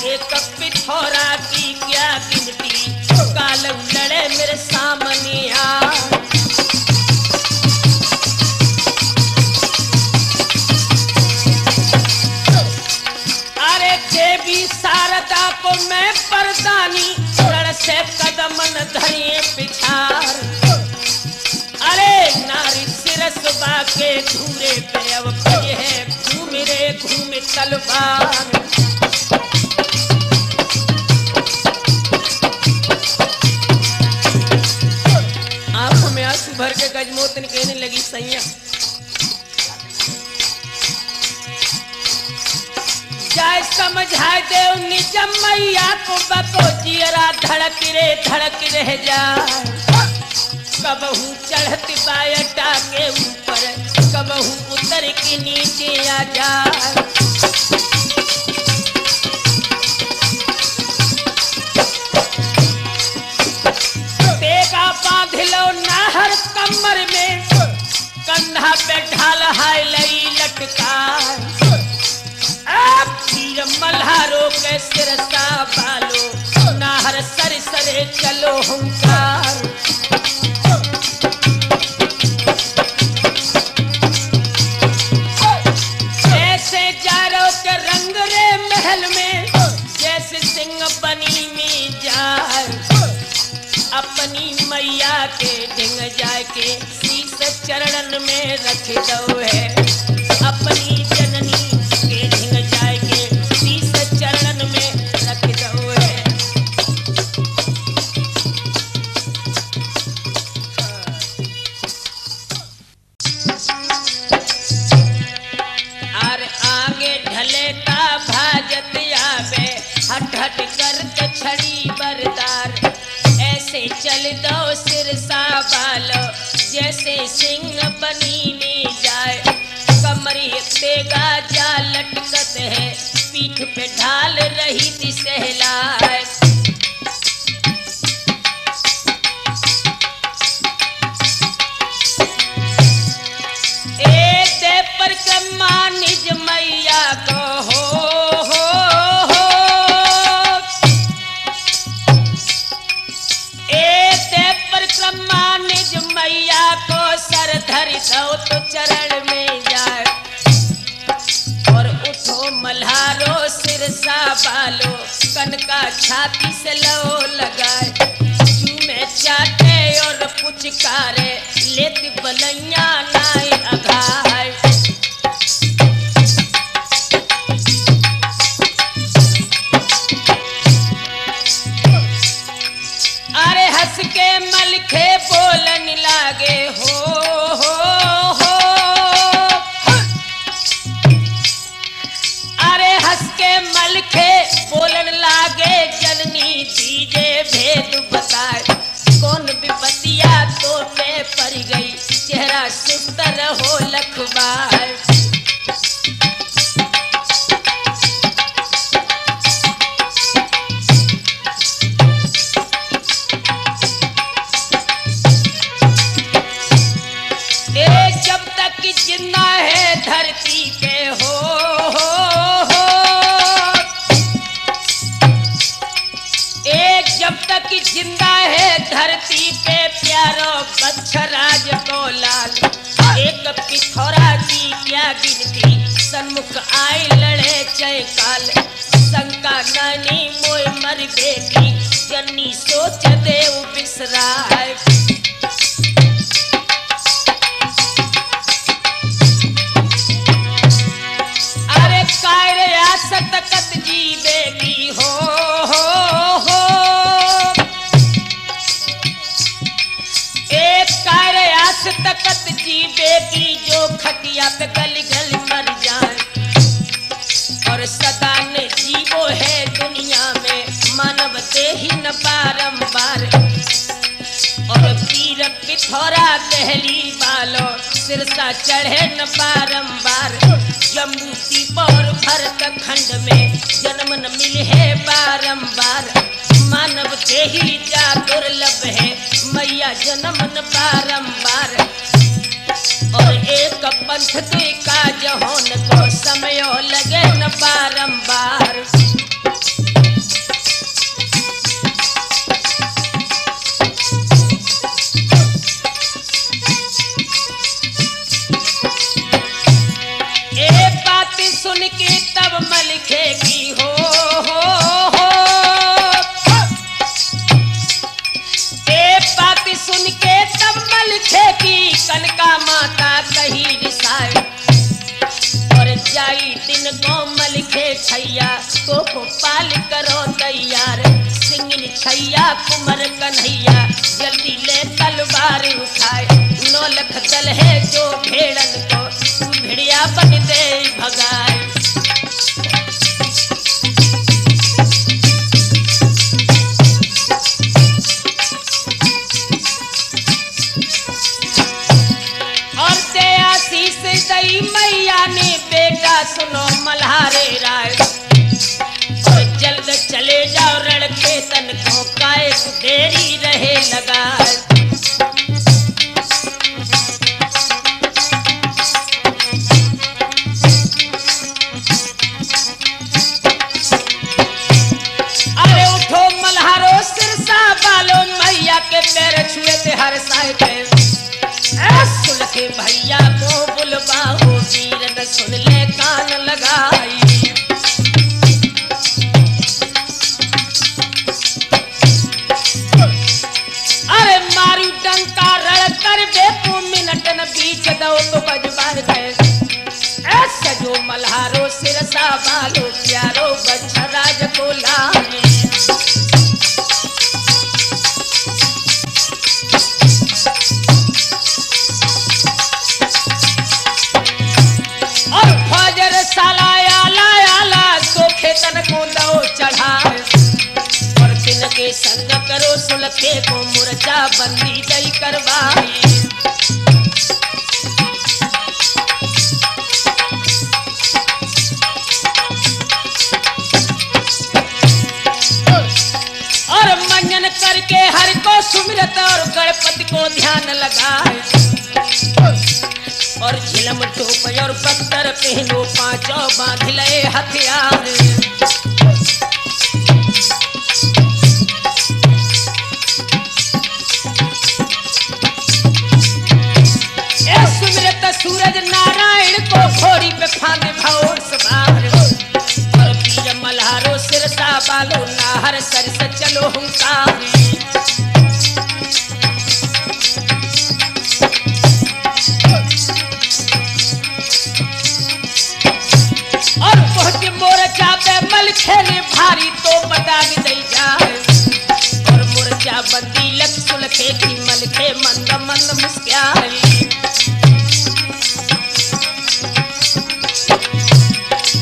एक पिथौरा की क्या गिनती काल लड़े मेरे सामने आ। अरे देवी शारदा को मैं परदानी रण से कदमन धरिए पिछार। अरे नारी सिरसबा के धूरे पे अब ये है घूम रे घूम तलवार। आंखों में आंसू भर के गजमोतन कहने लगी सैया जाए समझाए देव निजम मैया को बको जियरा धड़क रह जाए। कबहू चढ़ती बायटा के ऊपर कबहू उतर के नीचे आ जाए। तेगा बांध लो नाहर कमर में कंधा पे ढाल हाय लई लटका। तीर मल्हारों के सिरसा बालो नाहर सर सरे चलो हुंकार। जैसे जारो के रंग रे महल में जैसे सिंह बनी में जाए। अपनी मैया के ढिंग जाए के शीश चरणन में रख दो है। अपनी जननी के ढिंग जाए के शीश चरणन में रख दो है। और आगे ढले का भाजत आवे हट हट कर छड़ी बरदार। ऐसे चल दो सिरसा बालो जैसे सिंह बनी में जाए। कमरी तेगा जा लटकत है पीठ पे ढाल रही थी सहलाए। ए दे पर कम्मा निज मैया को हो। परिक्रमा निज मैया को सर धरि दो तो चरण में जाए। और उठो मल्हारो सिरसा बालो कनका छाती से लो लगाए। चूमे चाटे और पुचकारे लेती बलैया नाई अघाए। अरे हंस के मलखे बोलन लागे हो। अरे हंस के मलखे बोलन लागे जननी दीजे भेद बताए। कौन विपतिया तो पे पड़ गई चेहरा सुतर हो लखवाए। जब तक जिंदा है धरती पे हो। एक जब तक जिंदा है धरती पे प्यारो बच्छराज को लाल। एक पिथौरा की क्या गिनती सन्मुख आए लड़े जय काल। शंका नानी मोय मर बेटी जन्नी सोच देव बिसराए। सतकत जीवेगी हो। एक कार्य आस तकत जीवेगी जो खटिया पे गल गल मर जाए। और सदा ने जीवो है दुनिया में मानव देही न बारंबार। और पीर पिथौरा दहली वालो सिरसा चढ़े न बारंबार। जम्मू दीप और भरत खंड में जन्म न मिले है बारंबार। मानव देही जा दुर्लभ है मैया जन्म न बारंबार। और एक पंथ के काज होन को समय लगे न बारंबार। ए बात सुन के तब मलिखे की हो ए बात सुन के तब मलिखे की कनका माता कही रिसाए। और जाई दिन को मलिखे छैया तो पाल करो तैयार। सिंगिन छैया कुमर कन्हैया जल्दी ले तलवार उठाए। 9 लाख दल है जो भेड़न को भेड़िया बन दे भगाए। और से आशीष दई मैया ने बेटा सुनो मल्हारे राय। और जल्द चले जाओ रण खेतन को काहे देरी रहे लगाए। अरे उठो मल्हारो सिरसा बालो मैया के पैर छुए थे हर साइड। सुन के भैया को बुलवाओ वीर न सुन ले कान लगाई। अरे मारू डंका रण कर बेपू मिनट न बीच दो तो बजबार गए। सजो मल्हारो सिरसा बालो प्यारो बच्चा राज को लाए। और फजर सालाया लाया ला तो खेतन को दो चढ़ाए। और दिन के संग करो सुलखे को मुर्चा बंदी दई करवाई। और मंजन करके हर को सुमिरत और गणपति को ध्यान लगाए। और झिलम टोप और पत्थर पहनो पांचों बांध ले हथियार। ए सुमिरत सूरज नारायण को घोड़ी पे फांदे भौर सवार। और वीर मल्हारो सिरसा बालो नाहर सर से चलो हुंकारी। और पहुंचे मोर्चा पे मलिखे ने भारी तो बदाग दई जाए। और मोर्चा बंदी लग सुलखे की मलिखे मंद मंद मुस्काई।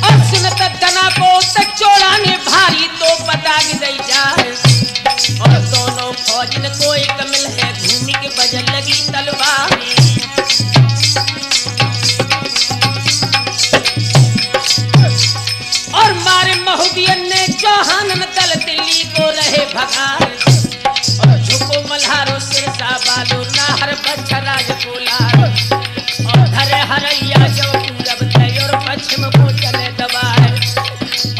और सुनत तना को चोड़ा ने भारी तो बदाग दई जाए। और दोनों फौजन को एक मिल है भूमि के बजल लगी तलवार। और मारे महुदियन ने चौहानन दल दिल्ली को रहे भगाए। और झुको मल्हारो सिरसा बालो नाहर बच्चा राज को लाए। और धरे हरैया जो पूरब तय और पश्चिम को चले दबाए।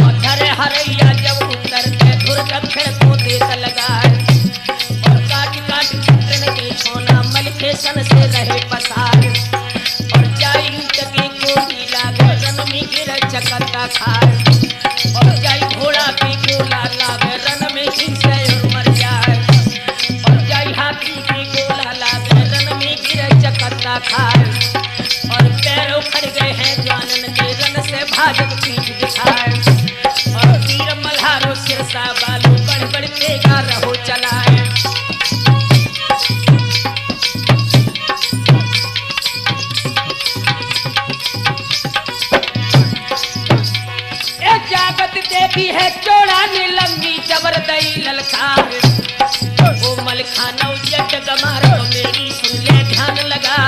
और धरे हरैया जब उत्तर तय धुर दक्षिण को देत लगाए। और काट काट चित्रण के छोना मलिखे सन से रहे पसार। और जाई तके गोली लागे रन में गिर चकता खाए। और जाई घोड़ा की गोला लागे रन में हिंसे और मर जाए। और जाई हाथी की गोला लागे रन में गिर चकता खाए। और पैर उखड़ गए हैं जानन के रन से भाजक पीठ दिखाए। और वीर मल्हारो सिरसा बालो बड़ बड़ तेगा रहो चलाए। जागत देवी है चोड़ा ने लंबी जबर दई ललकार। ओ मलखाना जग गमार मेरी सुन ले ध्यान लगा।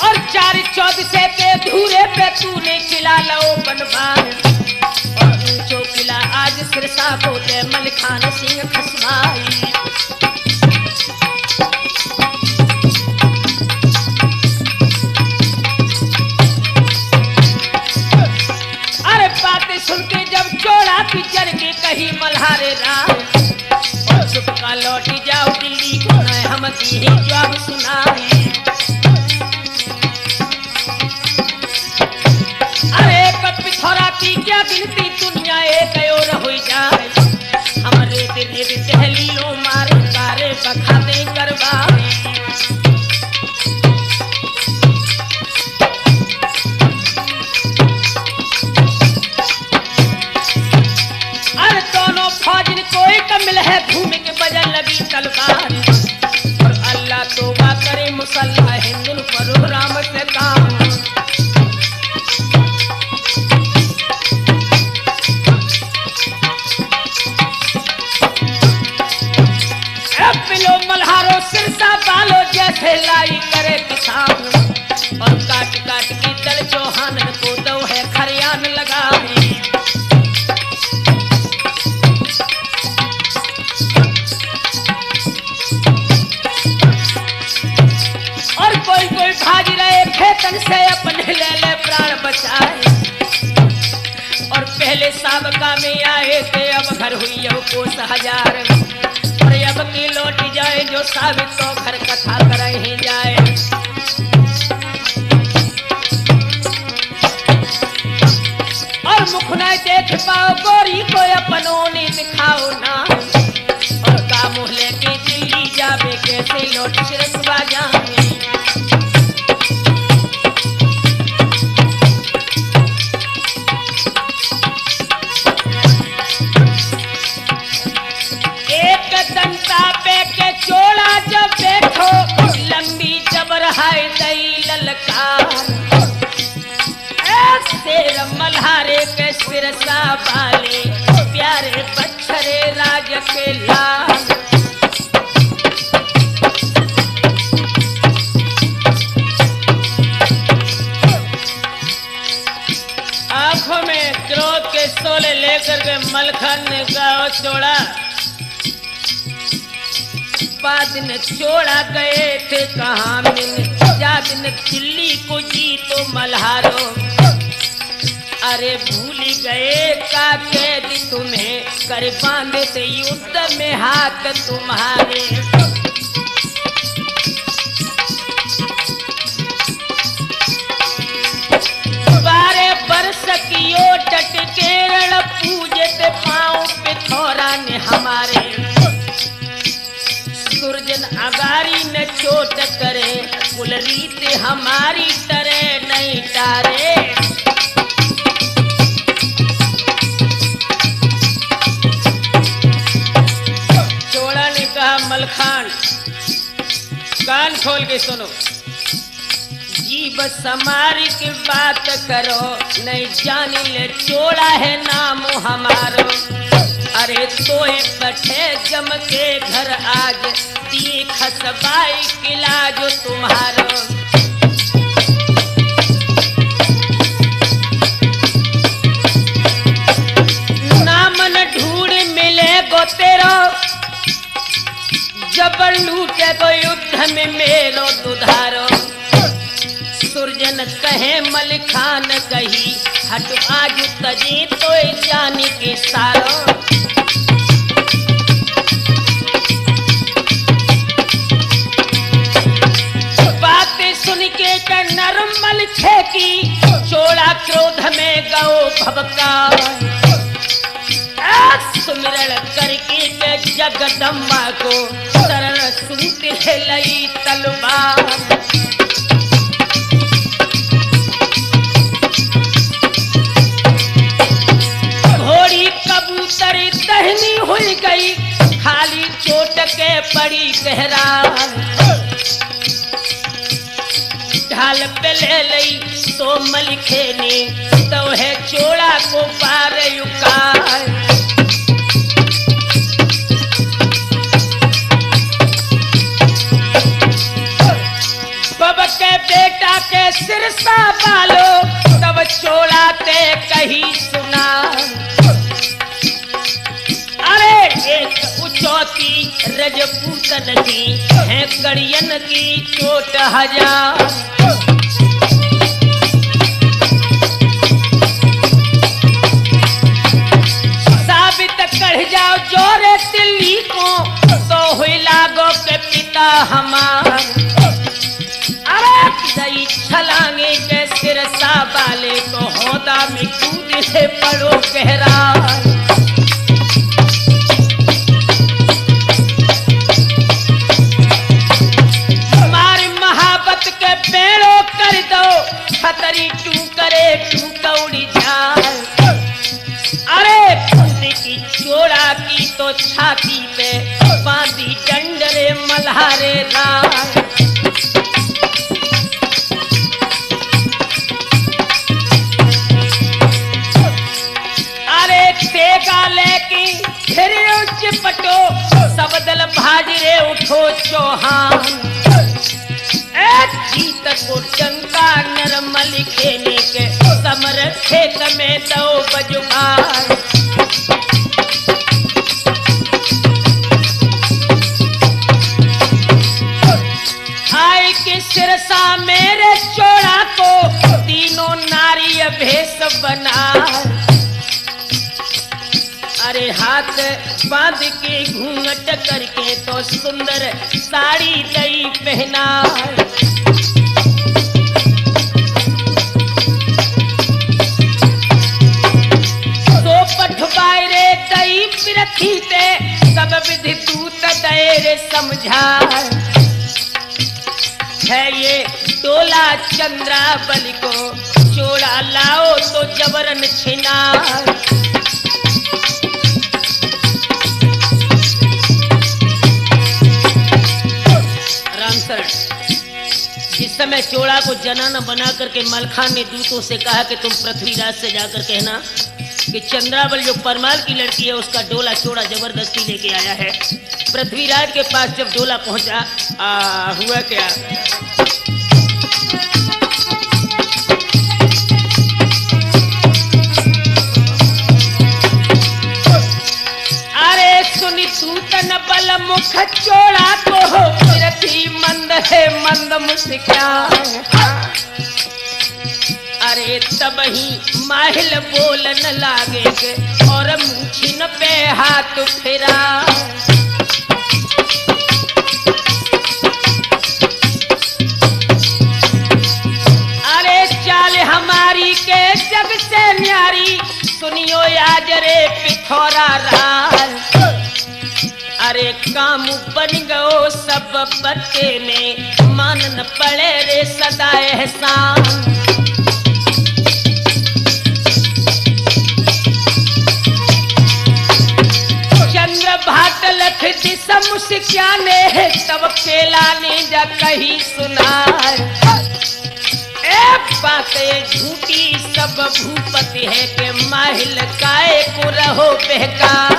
और 4 से के धूरे पे तूने किला लो बनवार। और ऊंचो किला ऐसा बोले मलखान सिंह खसवाई। अरे बातें सुन के जब चोड़ा पिचर के कही मल्हारे राम और सुटका लौटी जाओ दिल्ली को न हम दी जवाब सुनाए। पिथौरा की क्या गिनती दुनिया एक और हो जाए। हमारे दिल टहलीलो मारे सारे बखाते करवाए। अरे दोनों फौज कोई कमिल है भूमि के बजन लगी तलवार और अल्लाह तौबा करे मुसल्ला हिंदुल पर राम से काम। मल्हारो सिरसा बालो जैसे लाई करे किसान और काट काट की दल चौहान को दो है खरियान लगावे। और कोई कोई भाग रहे खेतन से अपने ले ले प्राण बचाए और पहले साबका में आए थे अब घर हुई कोस हजार। अब की लौट जाए जो साबित तो घर कथा करे जाए। और मुख न देख पाओ गोरी को अपनों ने दिखाओ ना और का मुँह लेके दिल्ली जावे कैसे लौट सिरसवा जावे। चोड़ा जब देखो लंबी जबर हाय दई ललकार शेर मल्हारे के सिरसा वाले प्यारे बच्छरे राज के लाल। आंखों में क्रोध के शोले लेकर के मलखन ने गाओ चोड़ा दिन चोड़ा गए थे कहाँ मिल जा दिन दिल्ली को जी तो मल्हारो। अरे भूल गए का कैद तुम्हें कर बांधे थे युद्ध में हाथ तुम्हारे। बारह बरस की ओ डट केरल पूजे थे पाँव पे थोड़ा ने हमारे। दुर्जन अगारी न चोट करे कुल रीत हमारी तरह नहीं तारे। चोड़ा ने कहा मलखान कान खोल के सुनो जीव समारी की बात करो नहीं जानी ले चोड़ा है नाम हमारो। अरे तोए बैठे जम के घर आज ती खसबाई किला जो तुम्हारो। नाम न ढूंढ मिले गो तेरो जबर लूटे गो युद्ध में मेरो दुधारो। सुरजन कहे मलखान कही हट आज तजी तो जानी के सारो। सुन के नरमल छेकी चोड़ा क्रोध में गौ भबका सुमिरन करके के जगदम्बा को शरण सूत लई तलवार। घोड़ी कबूतर दहनी हुई गई खाली चोट के पड़ी गहरा। ढाल पे ले लई तो मलिखे ने तो है चोड़ा को पार युकार। बब के बेटा के सिरसा बालो तब चोड़ा ते कही सुना। रजपूतन की है कड़ियन की चोट हजार। साबित कर जाओ जोरे दिल्ली को तो हुई लागो के पिता हमार। अरे दई छलांगे के सिरसा वाले को होदा में कूद से पड़ो गहरा। पेड़ो कर दो खतरी टू करे टू कौड़ी जाए। अरे बंदी की चोड़ा की तो छाती पे बांधी डंडरे मल्हारे राय। अरे तेगा लेके फिर चिपटो सब दल भाजरे उठो चौहान। जीत को चंका नरमल खेने के समर खेत में दो बजुगार। आए के सिरसा मेरे चोड़ा को तीनों नारी भेष बना। अरे हाथ बांध के घूंघट करके तो सुंदर साड़ी दई पहना। तो पठवायरे दई पिरथी ते सब विधि दूत दयरे समझा। है ये डोला चंद्रावली को चोड़ा लाओ तो जबरन छिना। जिस समय चोड़ा को जनाना बना करके मलखान ने दूतों से कहा कि तुम पृथ्वीराज से जाकर कहना कि चंद्रावल जो परमाल की लड़की है उसका डोला चोड़ा जबरदस्ती लेके आया है। पृथ्वीराज के पास जब डोला पहुंचा हुआ क्या? अरे सुनी सूतन बल मुख चोड़ा को पृथ्वी मंद है मंद मुस्का। अरे तब ही माहिल बोलन लागे और मुछिन पे हाथ फिरा। अरे चाल हमारी के जग से न्यारी सुनियो आज रे पिथौरा राज। अरे काम बन गयो सब बच्चे ने मानन पड़े रे सदा एहसान। चंद्र भाट लख दिशा मुस्किया ने तब केला ने जा कही सुनार। बातें झूठी सब भूपति है के माहिल काए को रहो बेकार।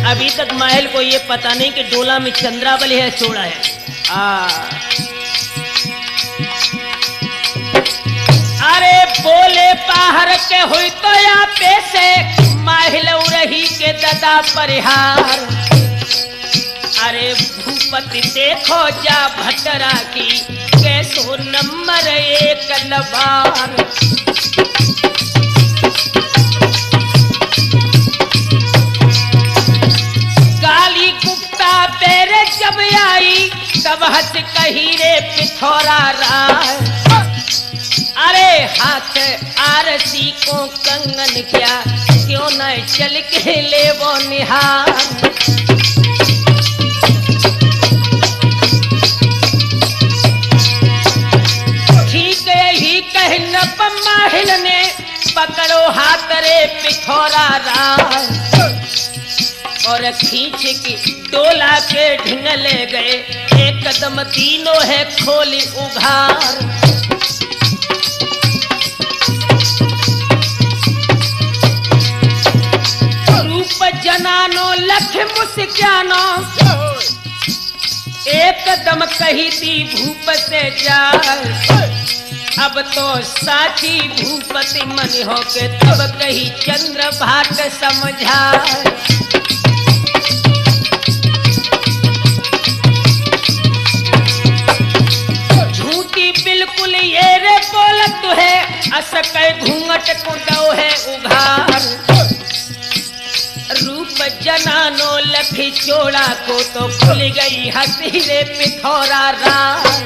अभी तक माहिल को ये पता नहीं कि डोला में चंद्रावली है चोड़ा है। अरे बोले बाहर के हुई तो या पैसे माहिल रही के ददा परिहार। अरे भूपति देखो जा भटरा की कैसो नंबर एक लबार। गाली गुप्ता तेरे जब आई तब हंस कही रे पिथौरा राय। अरे हाथ आरसी को कंगन क्या क्यों न चल के ले वो निहार। माहिल ने पकड़ो हाथ रे पिथौरा राय और खींच के डोला के ढिंग ले गए। एक कदम तीनों है खोली उघार। रूप जनानो लख मुस्कानो एक दम कही थी भूप से जाए। अब तो साची भूपति मन हो के तब कही चंद्र भाट समझाए। झूठी बिल्कुल ये रे बोलत है, असकै घूंघट को दो है उघार। रूप जनानो लखी चोड़ा को तो खुल गई हंसी रे पिथौरा रात।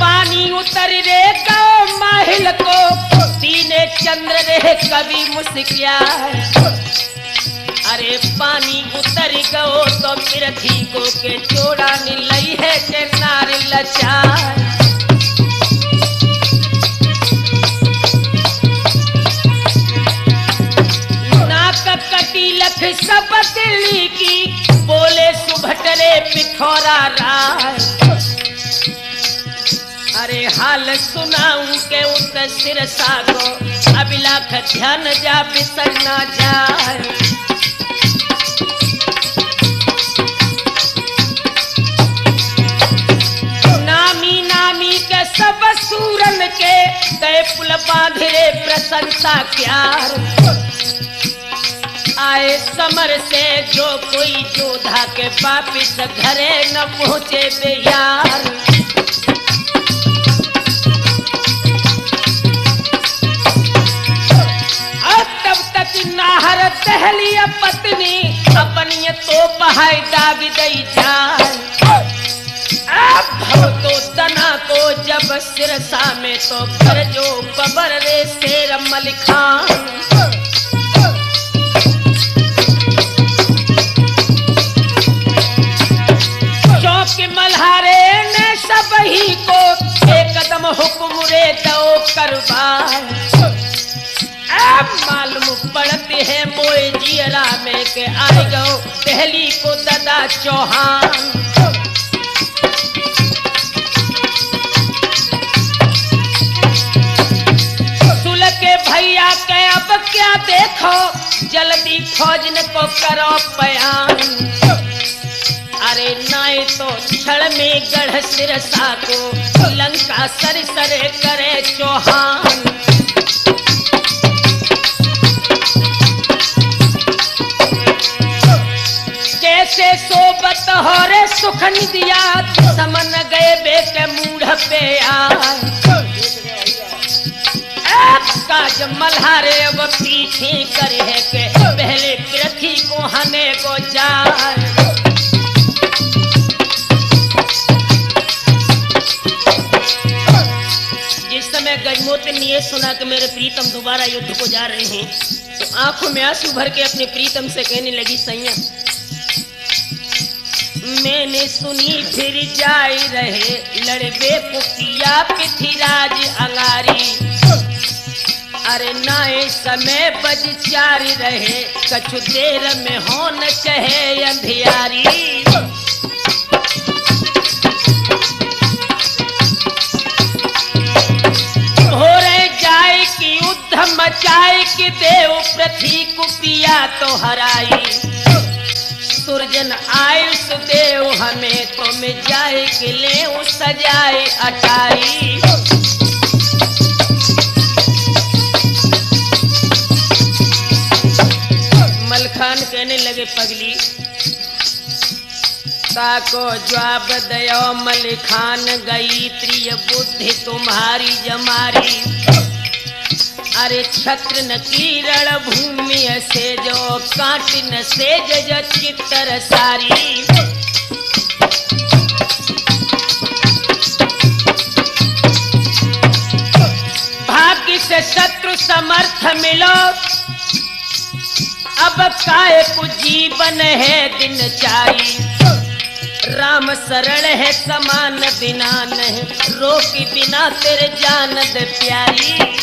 पानी उतर रे गौ माहिल को, तीने चंद्र रे कभी मुस्किया। अरे पानी उतर गो तो पृथ्वी को के चोड़ा नीलई है के नार लचार। कटी लख सब दिल्ली की, बोले सुभटरे पिथौरा राय। अरे हाल सुनाऊं के उत सिरसा को, अब लाख ध्यान जा बिसर ना जाए। नामी नामी के सब सूरन के, गए पुल बांधरे प्रशंसा क्यार। आए समर से जो कोई जोधा के वापिस घरे न पहुँचे बेयार। तब तक नाहर दहली पत्नी, अपनी तो बहाई दाग दई जाए। अब तो तना को जब सिरसा में तो कर जो बबर रे शेर मलिखान। के मल्हारे ने सब ही को एक कदम हुक्म रे दो करवाए। अब मालूम पड़ते हैं मोए जियरा में के आए गो दहली को दादा चौहान। सुल के भैया के अब क्या देखो, जल्दी फौज को करो बयान। अरे नाय तो छड़ में गढ़ सिरसा को, लंका सर सर करे चौहान। कैसे सोबत हो रे सुख निदिया, समन गए बेके मूढ़ पे आए। काज मल्हारे अब पीछे करे है के, पहले पृथ्वी को हने को जाए। गजमोती ने सुना कि मेरे प्रीतम दोबारा युद्ध को जा रहे हैं, तो आंखों में आंसू भर के अपने प्रीतम से कहने लगी, सैया मैंने सुनी फिर जाई रहे, लड़बे पुकिया पृथ्वीराज अंगारी। अरे नाए समय बज चारी रहे, कछु देर में हो न कहे अंधियारी। मचाए कि देव पृथ्वी को पिया तो हराई। सुरजन आए सुदेव हमें तो में जाए कि ले सजाए अटाई। मलखान कहने लगे, पगली ताको जवाब दयो मलखान, गई त्रिय बुद्धि तुम्हारी जमारी। अरे छत्र न किरण भूमि से जो, काट न से जो चित्तर सारी। भाग्य से शत्रु समर्थ मिलो, अब काय को जीवन है दिन चाई। राम शरण है समान बिना नहीं, रोकी बिना तेरे जानद प्यारी।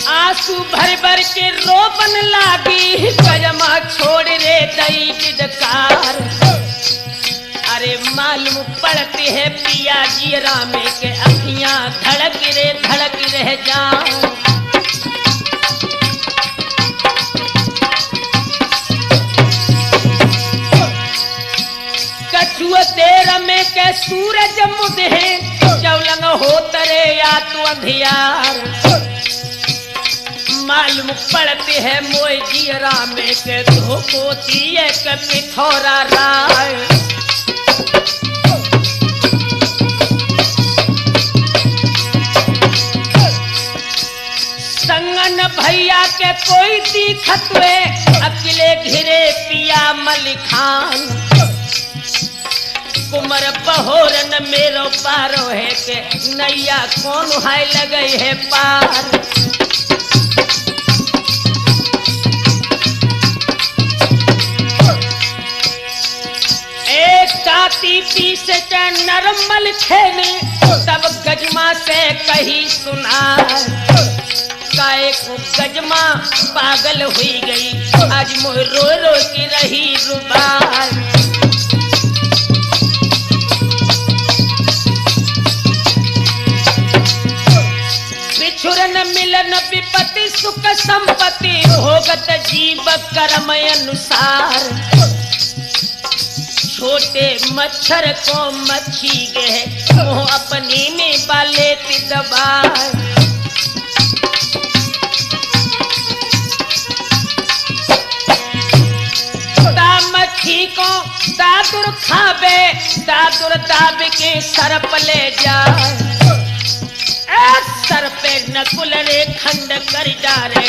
आंसू भर भर के रोबन लागी, कजमा छोड़ रे दई बिदकार। अरे मालूम पड़ते है पिया जी रामे के, अखियां धड़क रह जा। रात अंधियार, मालूम पड़ते है मोय जियरा में के धोखो दिए के पिथौरा राय। संगन भैया के कोई दिखत हुए, अकेले घिरे पिया मलिखान। कुमर बहोरन मेरो पारो है के नैया कौन हाय लगे है पार। एक काती पीस के नरमल खेने, तब गजमा से कही सुना काए को गजमा पागल हुई गई, आज मोह रो रो की रही रुबार। बिछुरन मिलन विपत्ति सुख संपत्ति, होगत जीव कर्म अनुसार। छोटे मच्छर को मच्छी गए, मोह अपनी में बाले दबार। मच्छी को दादुर खावे, दादुर दाब के सरप ले जाए। सर पे नकुल रे खंड कर डारे,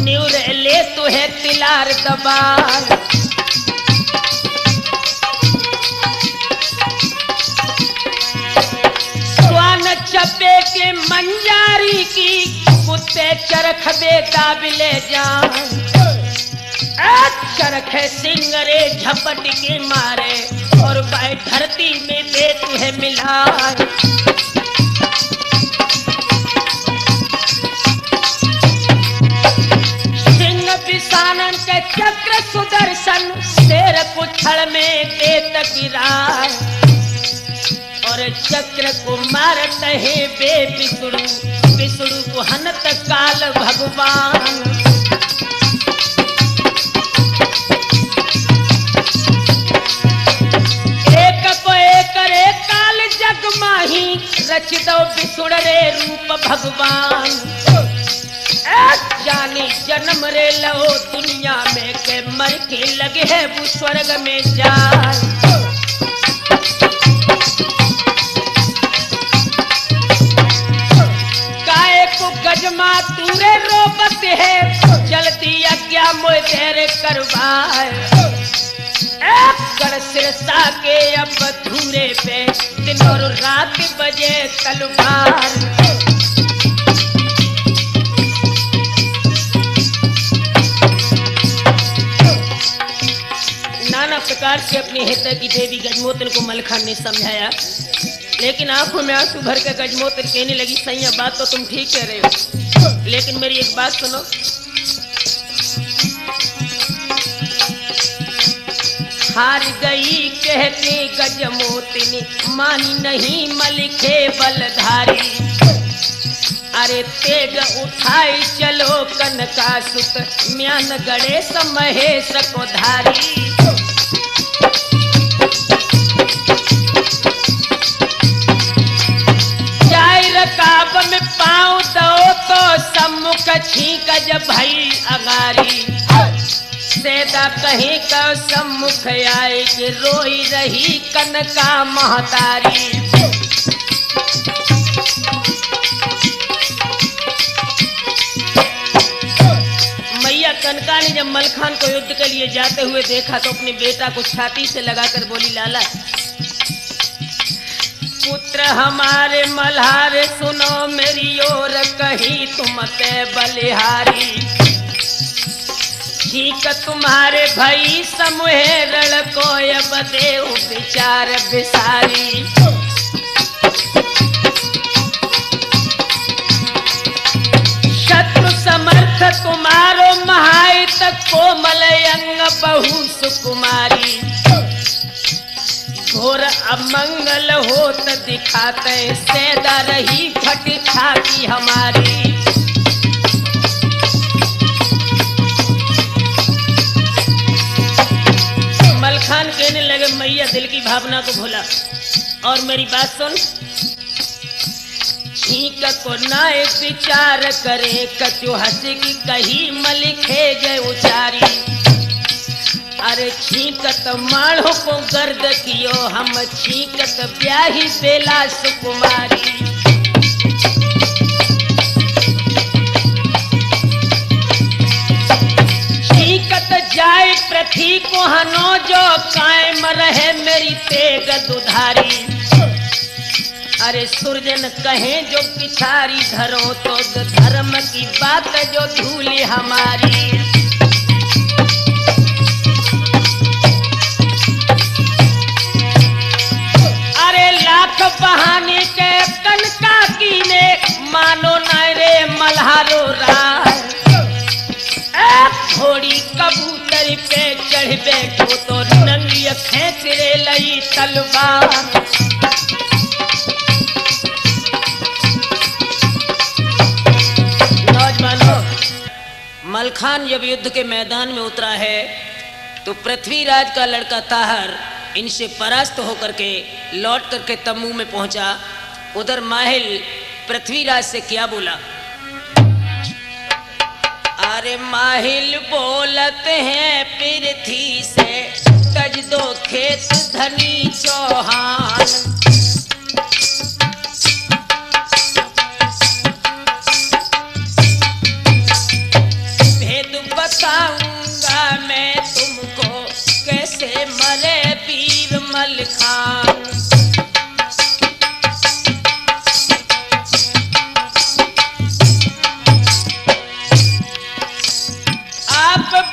न्यूर ले तुहे तिलार दबार। स्वान चपे के मंजारी की, कुत्ते चरख दे दाब ले जाए। चरखे सिंगरे झपट के मारे, और बाय धरती में दे तुहे मिलाए। सिंह पिसानन के चक्र सुदर्शन, शेर कुछड़ में देत गिराए। और चक्र को मारत है बेपिसुड़ू, पिसुड़ू को हनत काल भगवान। माही रच दो बिसुड़ रे रूप भगवान। जानी जन्म रे लो दुनिया में के मर के लगे है वो स्वर्ग में जाए। काए को गजमा तूरे रोबत है, जल्दी आज्ञा मोय तेरे करवाए। कर सिरसा के अब धूरे पे, दिन और रात बजे तलवार। नाना प्रकार से अपनी हित की देवी गजमोतन को मलखान ने समझाया, लेकिन आंखों में आंसू भर कर गजमोतन कहने लगी, सैया बात तो तुम ठीक कह रहे हो, लेकिन मेरी एक बात सुनो। हार गई कहते गजमोतनी, मानी नहीं मलिखे बलधारी। अरे तेग उठाई चलो कनकासुत, म्यान गणेश महेश को धारी। जाय रकाब में पाँव दो तो सम्मुख छींक जब भई अगारी। सेदा कहीं का सम्मुख आए कि रोई रही कनका महतारी। मैया कनका ने जब मलखान को युद्ध के लिए जाते हुए देखा तो अपने बेटा को छाती से लगाकर बोली, लाला पुत्र हमारे मल्हार सुनो मेरी ओर, कहीं तुम ते बलिहारी। ठीक तुम्हारे भई समूहे रण को अब देव विचार विसारी। शत्रु समर्थ तुम्हारो महायत, कोमल अंग बहु सुकुमारी। घोर अमंगल होत दिखाते, सेदा रही फट छाती हमारी। मलखान कहने लगे, मैया दिल की भावना को भूला और मेरी बात सुन। छींक को नाय विचार करे कछु हंस की कही मलिखे जय उचारी। अरे छींकत माणो को गर्द कियो हम छींकत ब्याही बेला सुकुमारी। जाए पृथ्वी को हनो जो कायम रहे मेरी तेग दुधारी। अरे सुरजन कहे जो पिछारी धरो तो धर्म की बात जो धूली हमारी। अरे लाख बहाने के कनका की ने मानो न रे मल्हारो राय। घोड़ी कबूतर पे चढ़ बैठो तो नंगी खेच रे लई तलवार। नौजवानों, मलखान जब युद्ध के मैदान में उतरा है तो पृथ्वीराज का लड़का ताहर इनसे परास्त होकर के लौट करके तम्बू में पहुंचा। उधर माहिल पृथ्वीराज से क्या बोला? अरे माहिल बोलते हैं पृथ्वी से तज दो खेत धनी चौहान। भेद बताऊंगा मैं तुमको कैसे मरे वीर मलखान।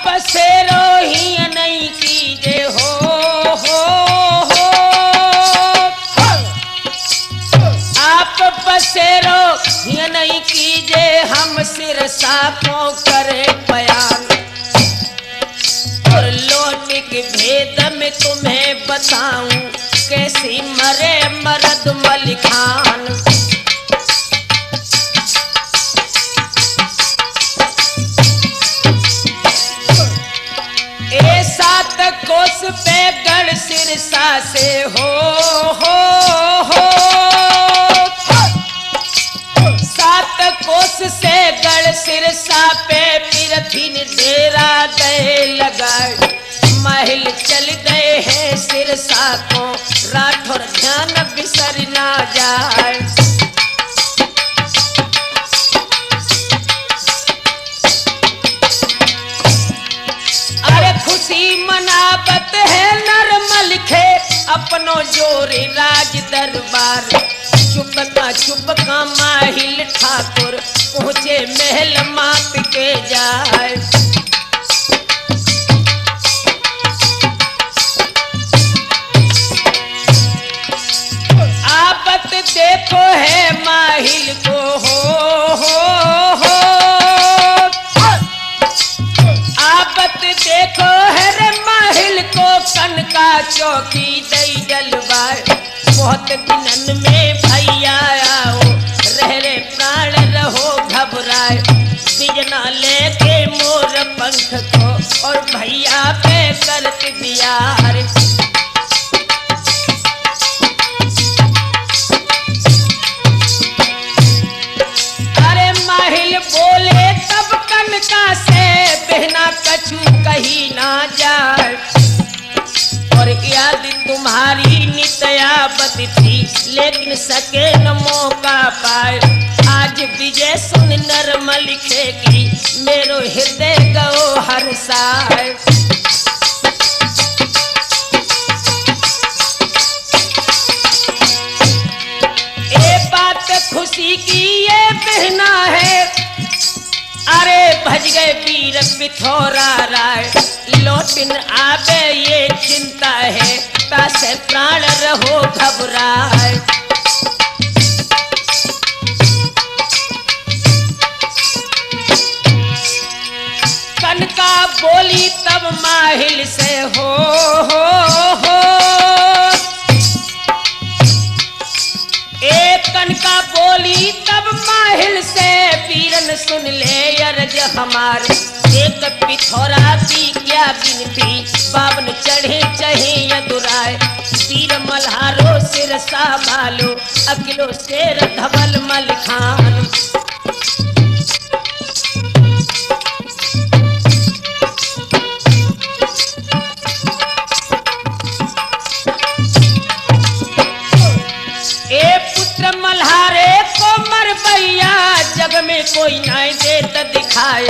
बसेरो ही नहीं कीजे हो आप बसेरो ही नहीं कीजे हम सिरसा को करे बयान। और लौट के भेद में तुम्हें बताऊं कैसी मरे मर्द मलिखान। कोस पे गढ़ सिरसा से हो सात कोस से गढ़ सिरसा पे पृथ्वी डेरा दे लगाए। महल चल गए हैं सिरसा को राठौर ध्यान बिसर ना जाए। खुशी मनावत है नरमल खे अपनो जोरे राज दरबार। चुपका माहिल ठाकुर पहुँचे महल मात के जाए। आपत देखो है माहिल को आपत देखो है रे माहिल को कनका चौकी दई जलवाए। बहुत दिनन में भैया आओ रह रे प्राण रहो घबराए। बिजना लेके मोर पंख को और भैया पे करत दिया। अरे माहिल बोले तब कनका से बहना कछु कही ना जाए। और याद तुम्हारी नित्यावत थी लेकिन सके न मौका पाए। आज विजय सुन नरमल लिखेगी मेरो हृदय गो हर्षाए। ये बात खुशी की ये बहना है। अरे भज गए वीर पिथौरा राय लौटिन आवे ये चिंता है। तासे प्राण रहो घबराए। कनका बोली तब माहिल से हो एक कनका बोली तब माहिल से वीरन सुन ले अर्ज हमार। एक पिथौरा की क्या बिनती बावन चढ़े चहे यदुराय। वीर मल्हारो सिर शेर साबालो अकिलो शेर धवल मलखान। ए पुत्र मल्हारे को मर भैया जग में कोई नहीं देत दिखाए।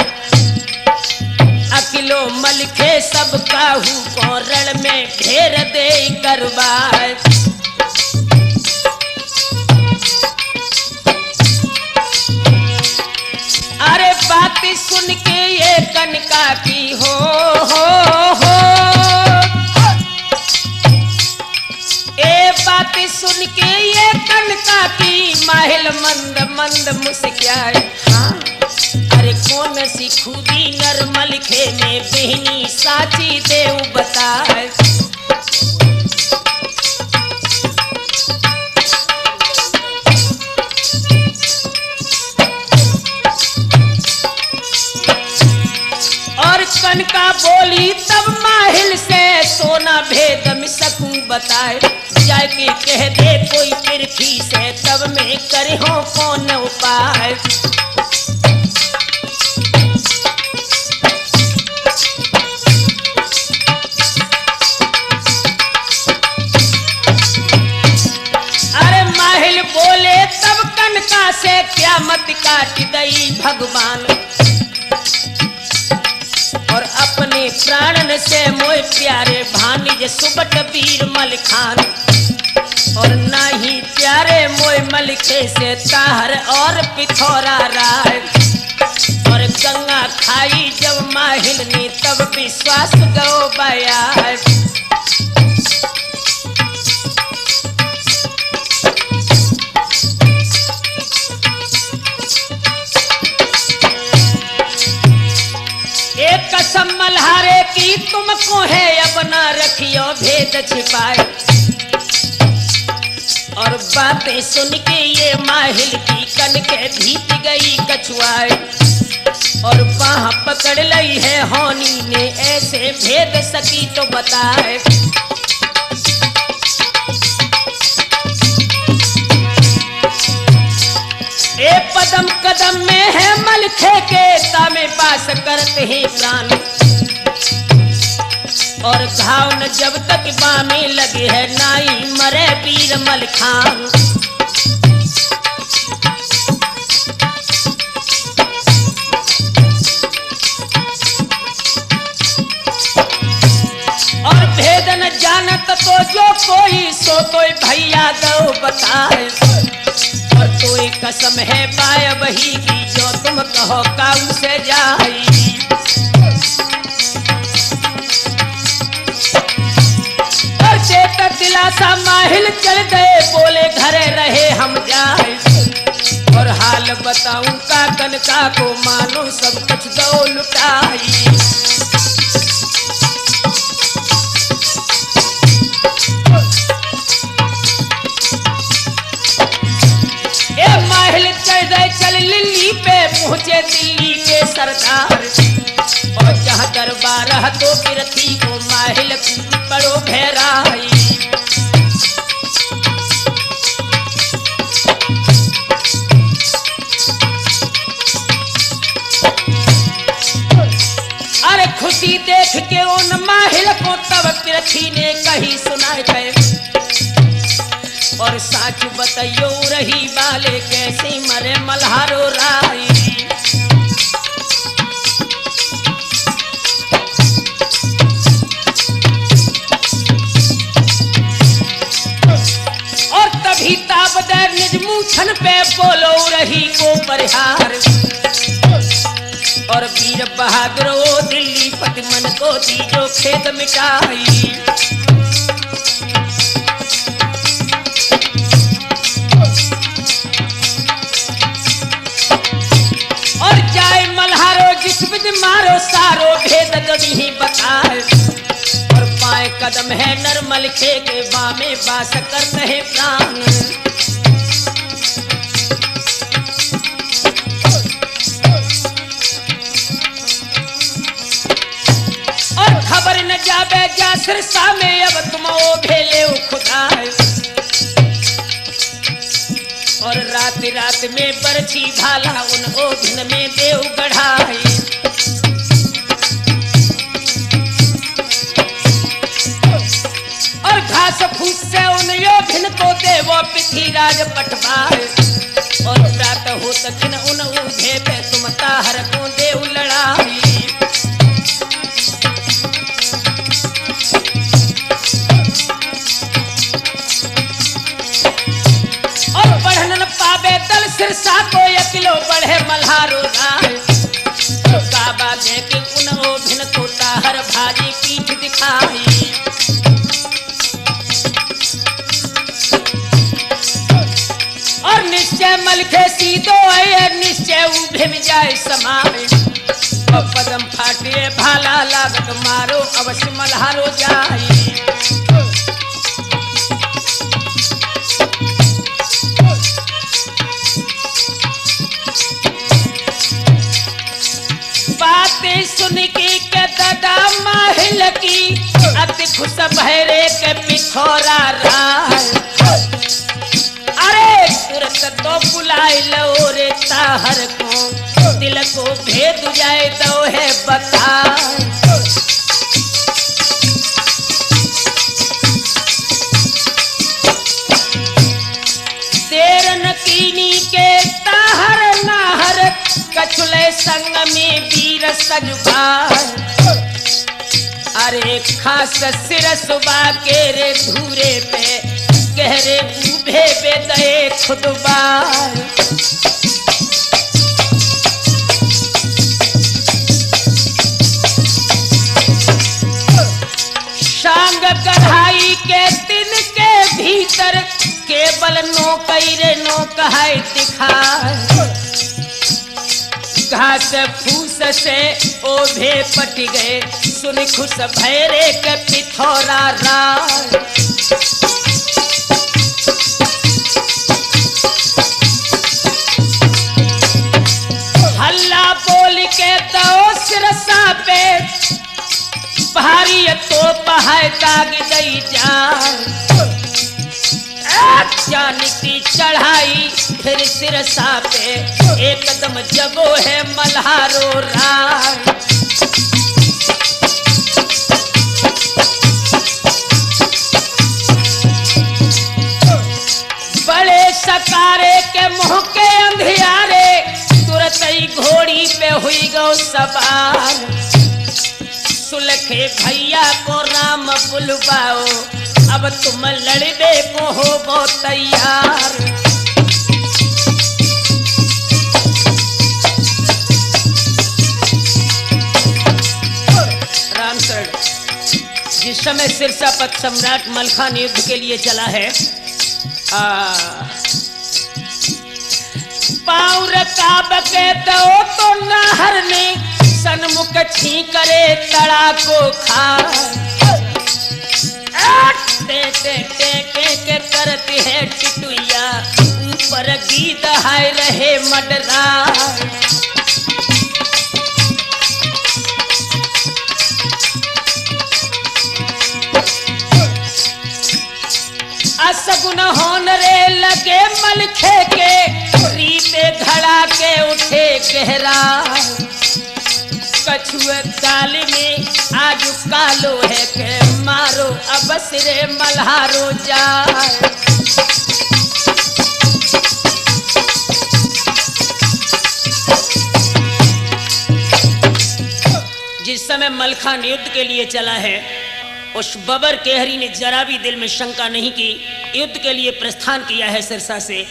अकिलो मलखे सब काहू को रण में घेर दे करवाए। अरे बात सुन के ये कनका की हो ए बात सुन के ये कनका की माहिल मंद मंद मुस्काए। हाँ अरे कौन सी खूबी नर मलखे में बहनी साची देव बताए। और कनका बोली तब माहिल से सोना भेद में सकूं बताए। जाके कह दे कोई पृथ्वी से तब मैं करे हो कौन उपाय। अरे माहिल बोले तब कनका से क्या मत काट दई भगवान। और अपने प्राणन से मोय प्यारे भानिज सुबट वीर मलखान। और ना ही प्यारे मोय मलखे से ताहर और पिथौरा राय। और गंगा खाई जब माहिल ने तब विश्वास गो बया। एक कसम मल्हारे की तुमको है अब ना रखियो भेद छिपाए। और बातें सुन के ये माहिल की कन के भीत गई कछुआए। और बाह पकड़ लई है होनी ने ऐसे भेद सकी तो बताए। ए पदम कदम में है मलखे के तामे पास करते हैं प्राण। और घाव न जब तक बामे लगे है नाई मरे वीर मलखान। और भेद न जानत तो जो कोई सो कोई भैया दो बताए। और कोई कसम है पाय वही की जो तुम कहो काऊ से जाई। और चेत दिलासा माहिल चल गए बोले घरे रहे हम जाए। और हाल बताऊं का कनका को मानो सब कुछ दो लुटाई। चल लिल्ली पे पहुंचे दिल्ली के सरदार। और जहाँ दरबार तो पृथ्वी को माहिल बड़ो घेराई। अरे खुशी देख के उन माहिल को तब पृथ्वी ने कही सुनाए गए। और साच बताइयो रही वाले कैसे मरे मल्हारो राई। और तभी ताबदर निज मूछन पे बोलो रही को परिहार। और वीर बहादुर वो दिल्ली पति मन को दीजो खेद मिटाई। मारो सारो भेद गढ़ी बताए। और पाए कदम है नरमल खे के बामे बास करते हैं प्राण। और खबर न जाबे जा सिरसा में अब तुम ओ भेले खुदा। रात रात में बरछी भाला उन ओघिन में देव गढ़ाई। और घास फूस से उन योगिन को देवो पृथ्वीराज पटवाए। और रात हो तखिन उन ऊधे पे तुम ताहर को देव लड़ाई। और बढ़न पावे दल सिरसा को अकिलो बढ़े मल्हारो राय। तो काबा देख उन ओघिन को ताहर भाजी पीठ दिखाई। और निश्चय मलखे सीधो है निश्चय उभे में जाए समाए। और पदम फाटिए भाला लागत मारो अवश्य मल्हारो जाए। बातें सुन के दादा माहिल की अति खुश भैरे के पिछोरा राय। अरे तुरंत तो बुलाए लो रे ताहर को दिल को भेद जाए तो है बता। देर न कीनी के ताहर नाहर कछुले संग में वीर सजबार। अरे खास सिर सुबह के रे धूरे पे गहरे उभे बेदए खुदबार। शांग कढ़ाई के दिन के भीतर केवल नो कैरे नो कहाई दिखाए। घास फूस से ओभे पट गए सुन खुश भैरे के पिथौरा राय। हल्ला बोल के दो सिरसा पे भारी तो पहाड़ दाग गई जान। जान की चढ़ाई फिर सिरसा पे एकदम जगो है मल्हारो राय। बड़े सकारे के मुंह के अंधियारे तुरंत ही घोड़ी पे हुई गो सवार। सुलखे भैया को राम बुलवाओ अब तुम लड़ने को हो वो तैयार। रामचरण जिस समय सिरसापत सम्राट मलखान युद्ध के लिए चला है पाउर काब के तो नाहर ने सन्मुख छी करे तड़ा को खा। के करती है टिटुइया ऊपर गीत हाय रहे मडरा। असगुन होन रे लगे मलखे के रीते धड़ा के उठे गहरा। कछुए काल में आज कालो है के मारो अब सिरे मल्हारो जाए। जिस समय मलखान युद्ध के लिए चला है उस बबर केहरी ने जरा भी दिल में शंका नहीं की, युद्ध के लिए प्रस्थान किया है सिरसा से।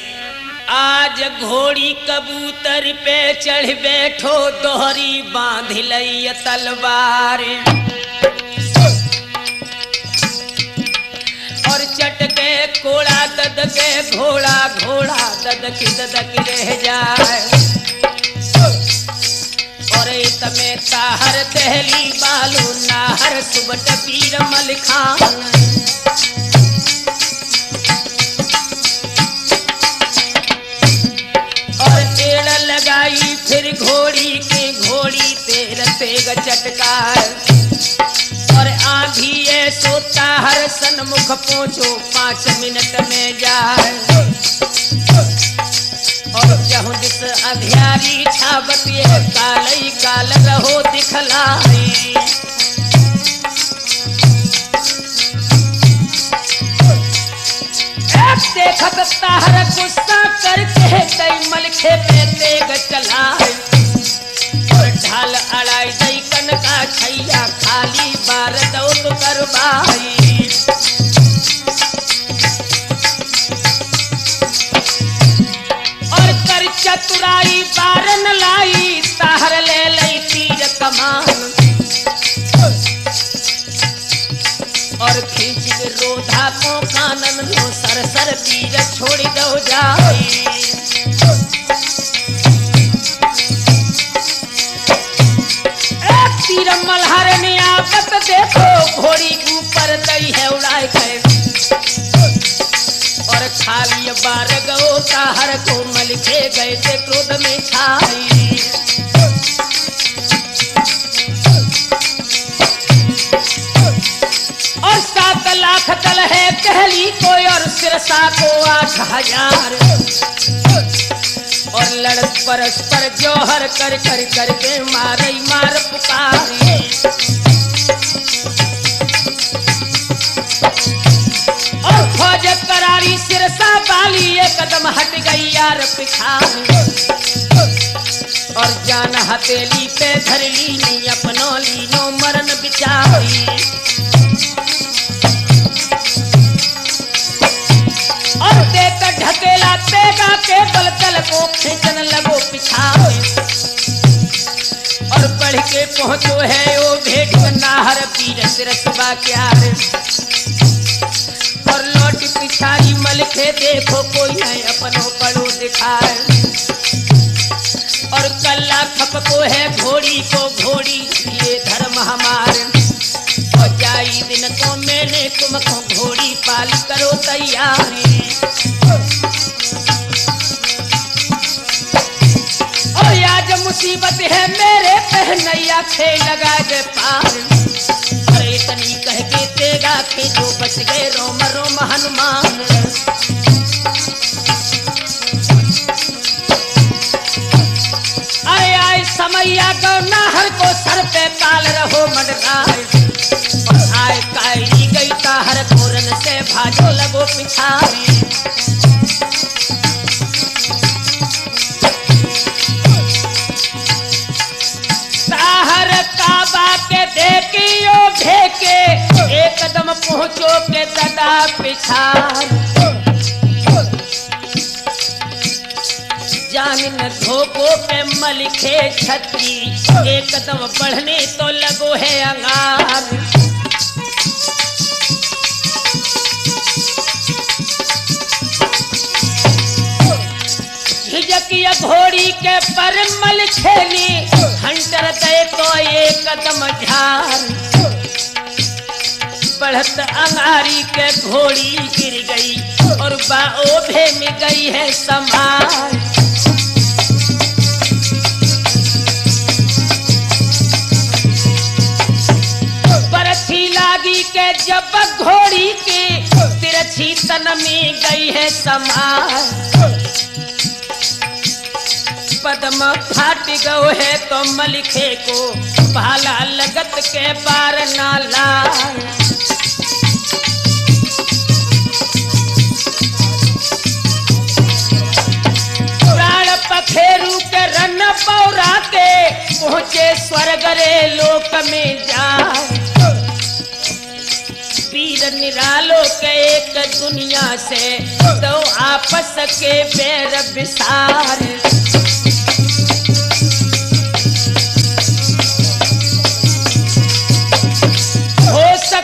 आज घोड़ी कबूतर पे चढ़ बैठो दोहरी बांध लई तलवार। और चटके कोड़ा ददके घोड़ा घोड़ा ददक रह जाए। और तमे ताहर दहली बालू नाहर सुबट पीर मलखान। लगाई फिर घोड़ी के घोड़ी तेर तेग चटकार। और आंधी ये सोता हर सन्मुख पहुंचो 5 मिनट में जाए। जहु दिस अंधियारी छावत ये कालई काल रहो दिखलाई। देखत ताहर गुस्सा करके दई मलखे पे तेग चलाए और ढाल अड़ाई दई कनका छैया खाली बार दो तो करवाई। और कर चतुराई बारन लाई ताहर ले लई तीर कमान और खींच के रोधा को कानन लो सर सर तीर छोड़ दो जाई। एक तीर मल्हार ने आपत देखो घोड़ी ऊपर दई है उड़ाए गए और खाली बार गो ताहर को मलखे गए थे क्रोध में छाई। और 7 लाख दल है कहली कोई और सिरसा को 8,000 और लड़त परस्पर जोहर कर कर करके मारे मार पुकारे। और फौज करारी सिरसा वाली एक कदम हट गई यार पिछाड़े और जान हथेली पे धर ली नी अपनो लीनो मरण बिचारी। और देकर ढकेला तेगा के बलतल को खींचन लगो पिछाए और बढ़ के पहुंचो है ओ भेड़ नाहर पीर सिरसबा क्यार और लौट पिछाई मलखे देखो कोई है अपनो पड़ो दिखाए और कल्ला खपको है घोड़ी को घोड़ी ये धर्म हमारे और जाई दिन को मैंने तुमको घोड़ी पाल करो तैयारी। और आज मुसीबत है मेरे पहनैया खे लगा दे पार। अरे इतनी कह के तेगा के जो बच गए रोम रोम हनुमान। अरे आए समैया गौ नाहर को सर पे पाल रहो मंडराए और आए कायरी गई ताहर घोरन से भाजो लगो पिछारी। ताहर काबा के देखियो ढेके एकदम पहुंचो के ददा पिछार। जान न धोको पे मलिखे छतरी एकदम बढ़ने तो लगो है अंगार। झिझकिया घोड़ी के पर मल खेली हंटर दे तो एक कदम झार। बढ़त अंगारी के घोड़ी गिर गई और बाओभे में गई है समार। बरछी लागी के जब घोड़ी के तिरछी तन में गई है समार। पदम फाट गो है तो मलिखे को भाला लगत के बार नाला। प्राण पखेरु के रन पौरा के पहुंचे स्वर्ग रे लोक में जाए। पीर निरालो के एक दुनिया से दो आपस के बैर विसार।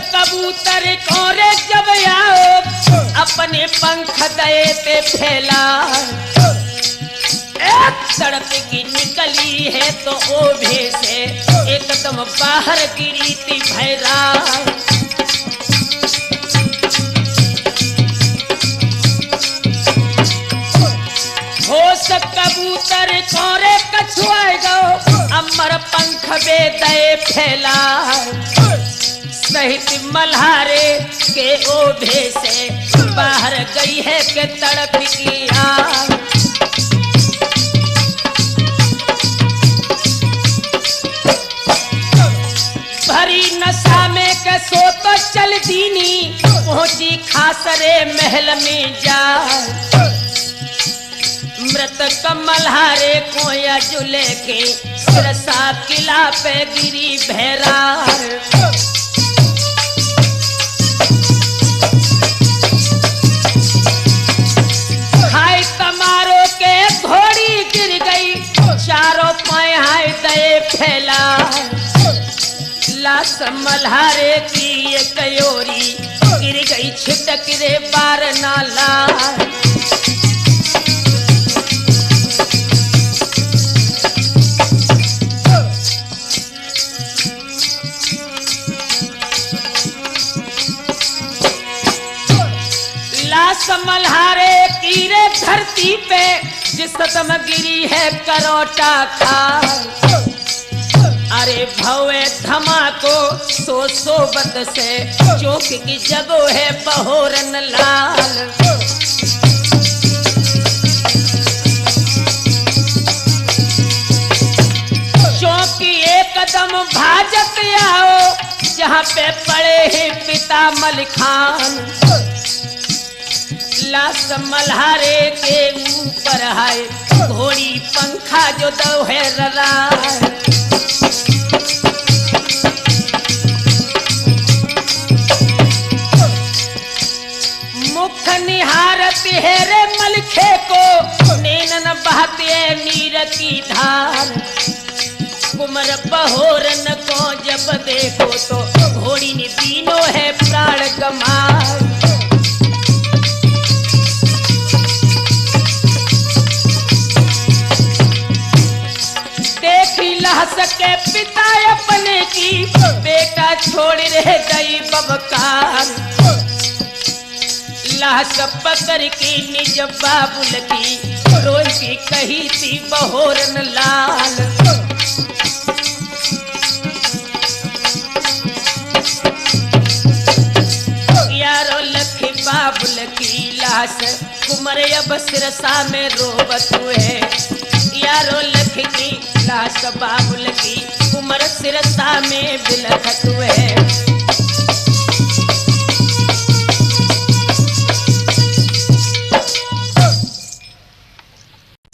कबूतर कोरे जब आओ अपने पंख दए पे फैला। एक सड़क की निकली है तो ओभे से एकदम बाहर गिरी थी भैरा। होश कबूतर कोरे कछुआए गो अमर पंख बे दए फैला। सहित मल्हारे के ओभे से बाहर गई है के तड़प की आग। चल दीनी पहुंची खासरे महल में जा मृत कमलहारे को या जुले के सिरसा किला पे गिरी भैरार हाय तमारो के घोड़ी गिर गई चारों पाए हाय दए फैला लाश मल्हारे की ये कयोरी गिर गई छिटक रे बार नाला लाश मल्हारे की रे धरती पे जिस कदम गिरी है करोटा खा अरे भवे धमाको सोबत से चौक की जगह है बहोरन लाल चौक की एक कदम भाजत आओ जहाँ पे पड़े हैं पिता मलिखान लाश मल्हारे के ऊपर है घोड़ी पंखा जो दो है रला मुख निहारत है रे मलखे को नैनन बहते नीर की धार कुमर बहोरन को जब देखो तो घोड़ी ने तीनों है प्राण गमार देखी लहस के पिता अपने की बेटा छोड़ रह गई बबकार लाश पकड़ के निज बाबुल की रोई की कही थी बहोरन लाल यारो लखी बाबुल की लाश कुमर अब सिरसा में रोबत हुए यारो लख की लाश बाबुल की कुमर सिरसा में बिलखत हुए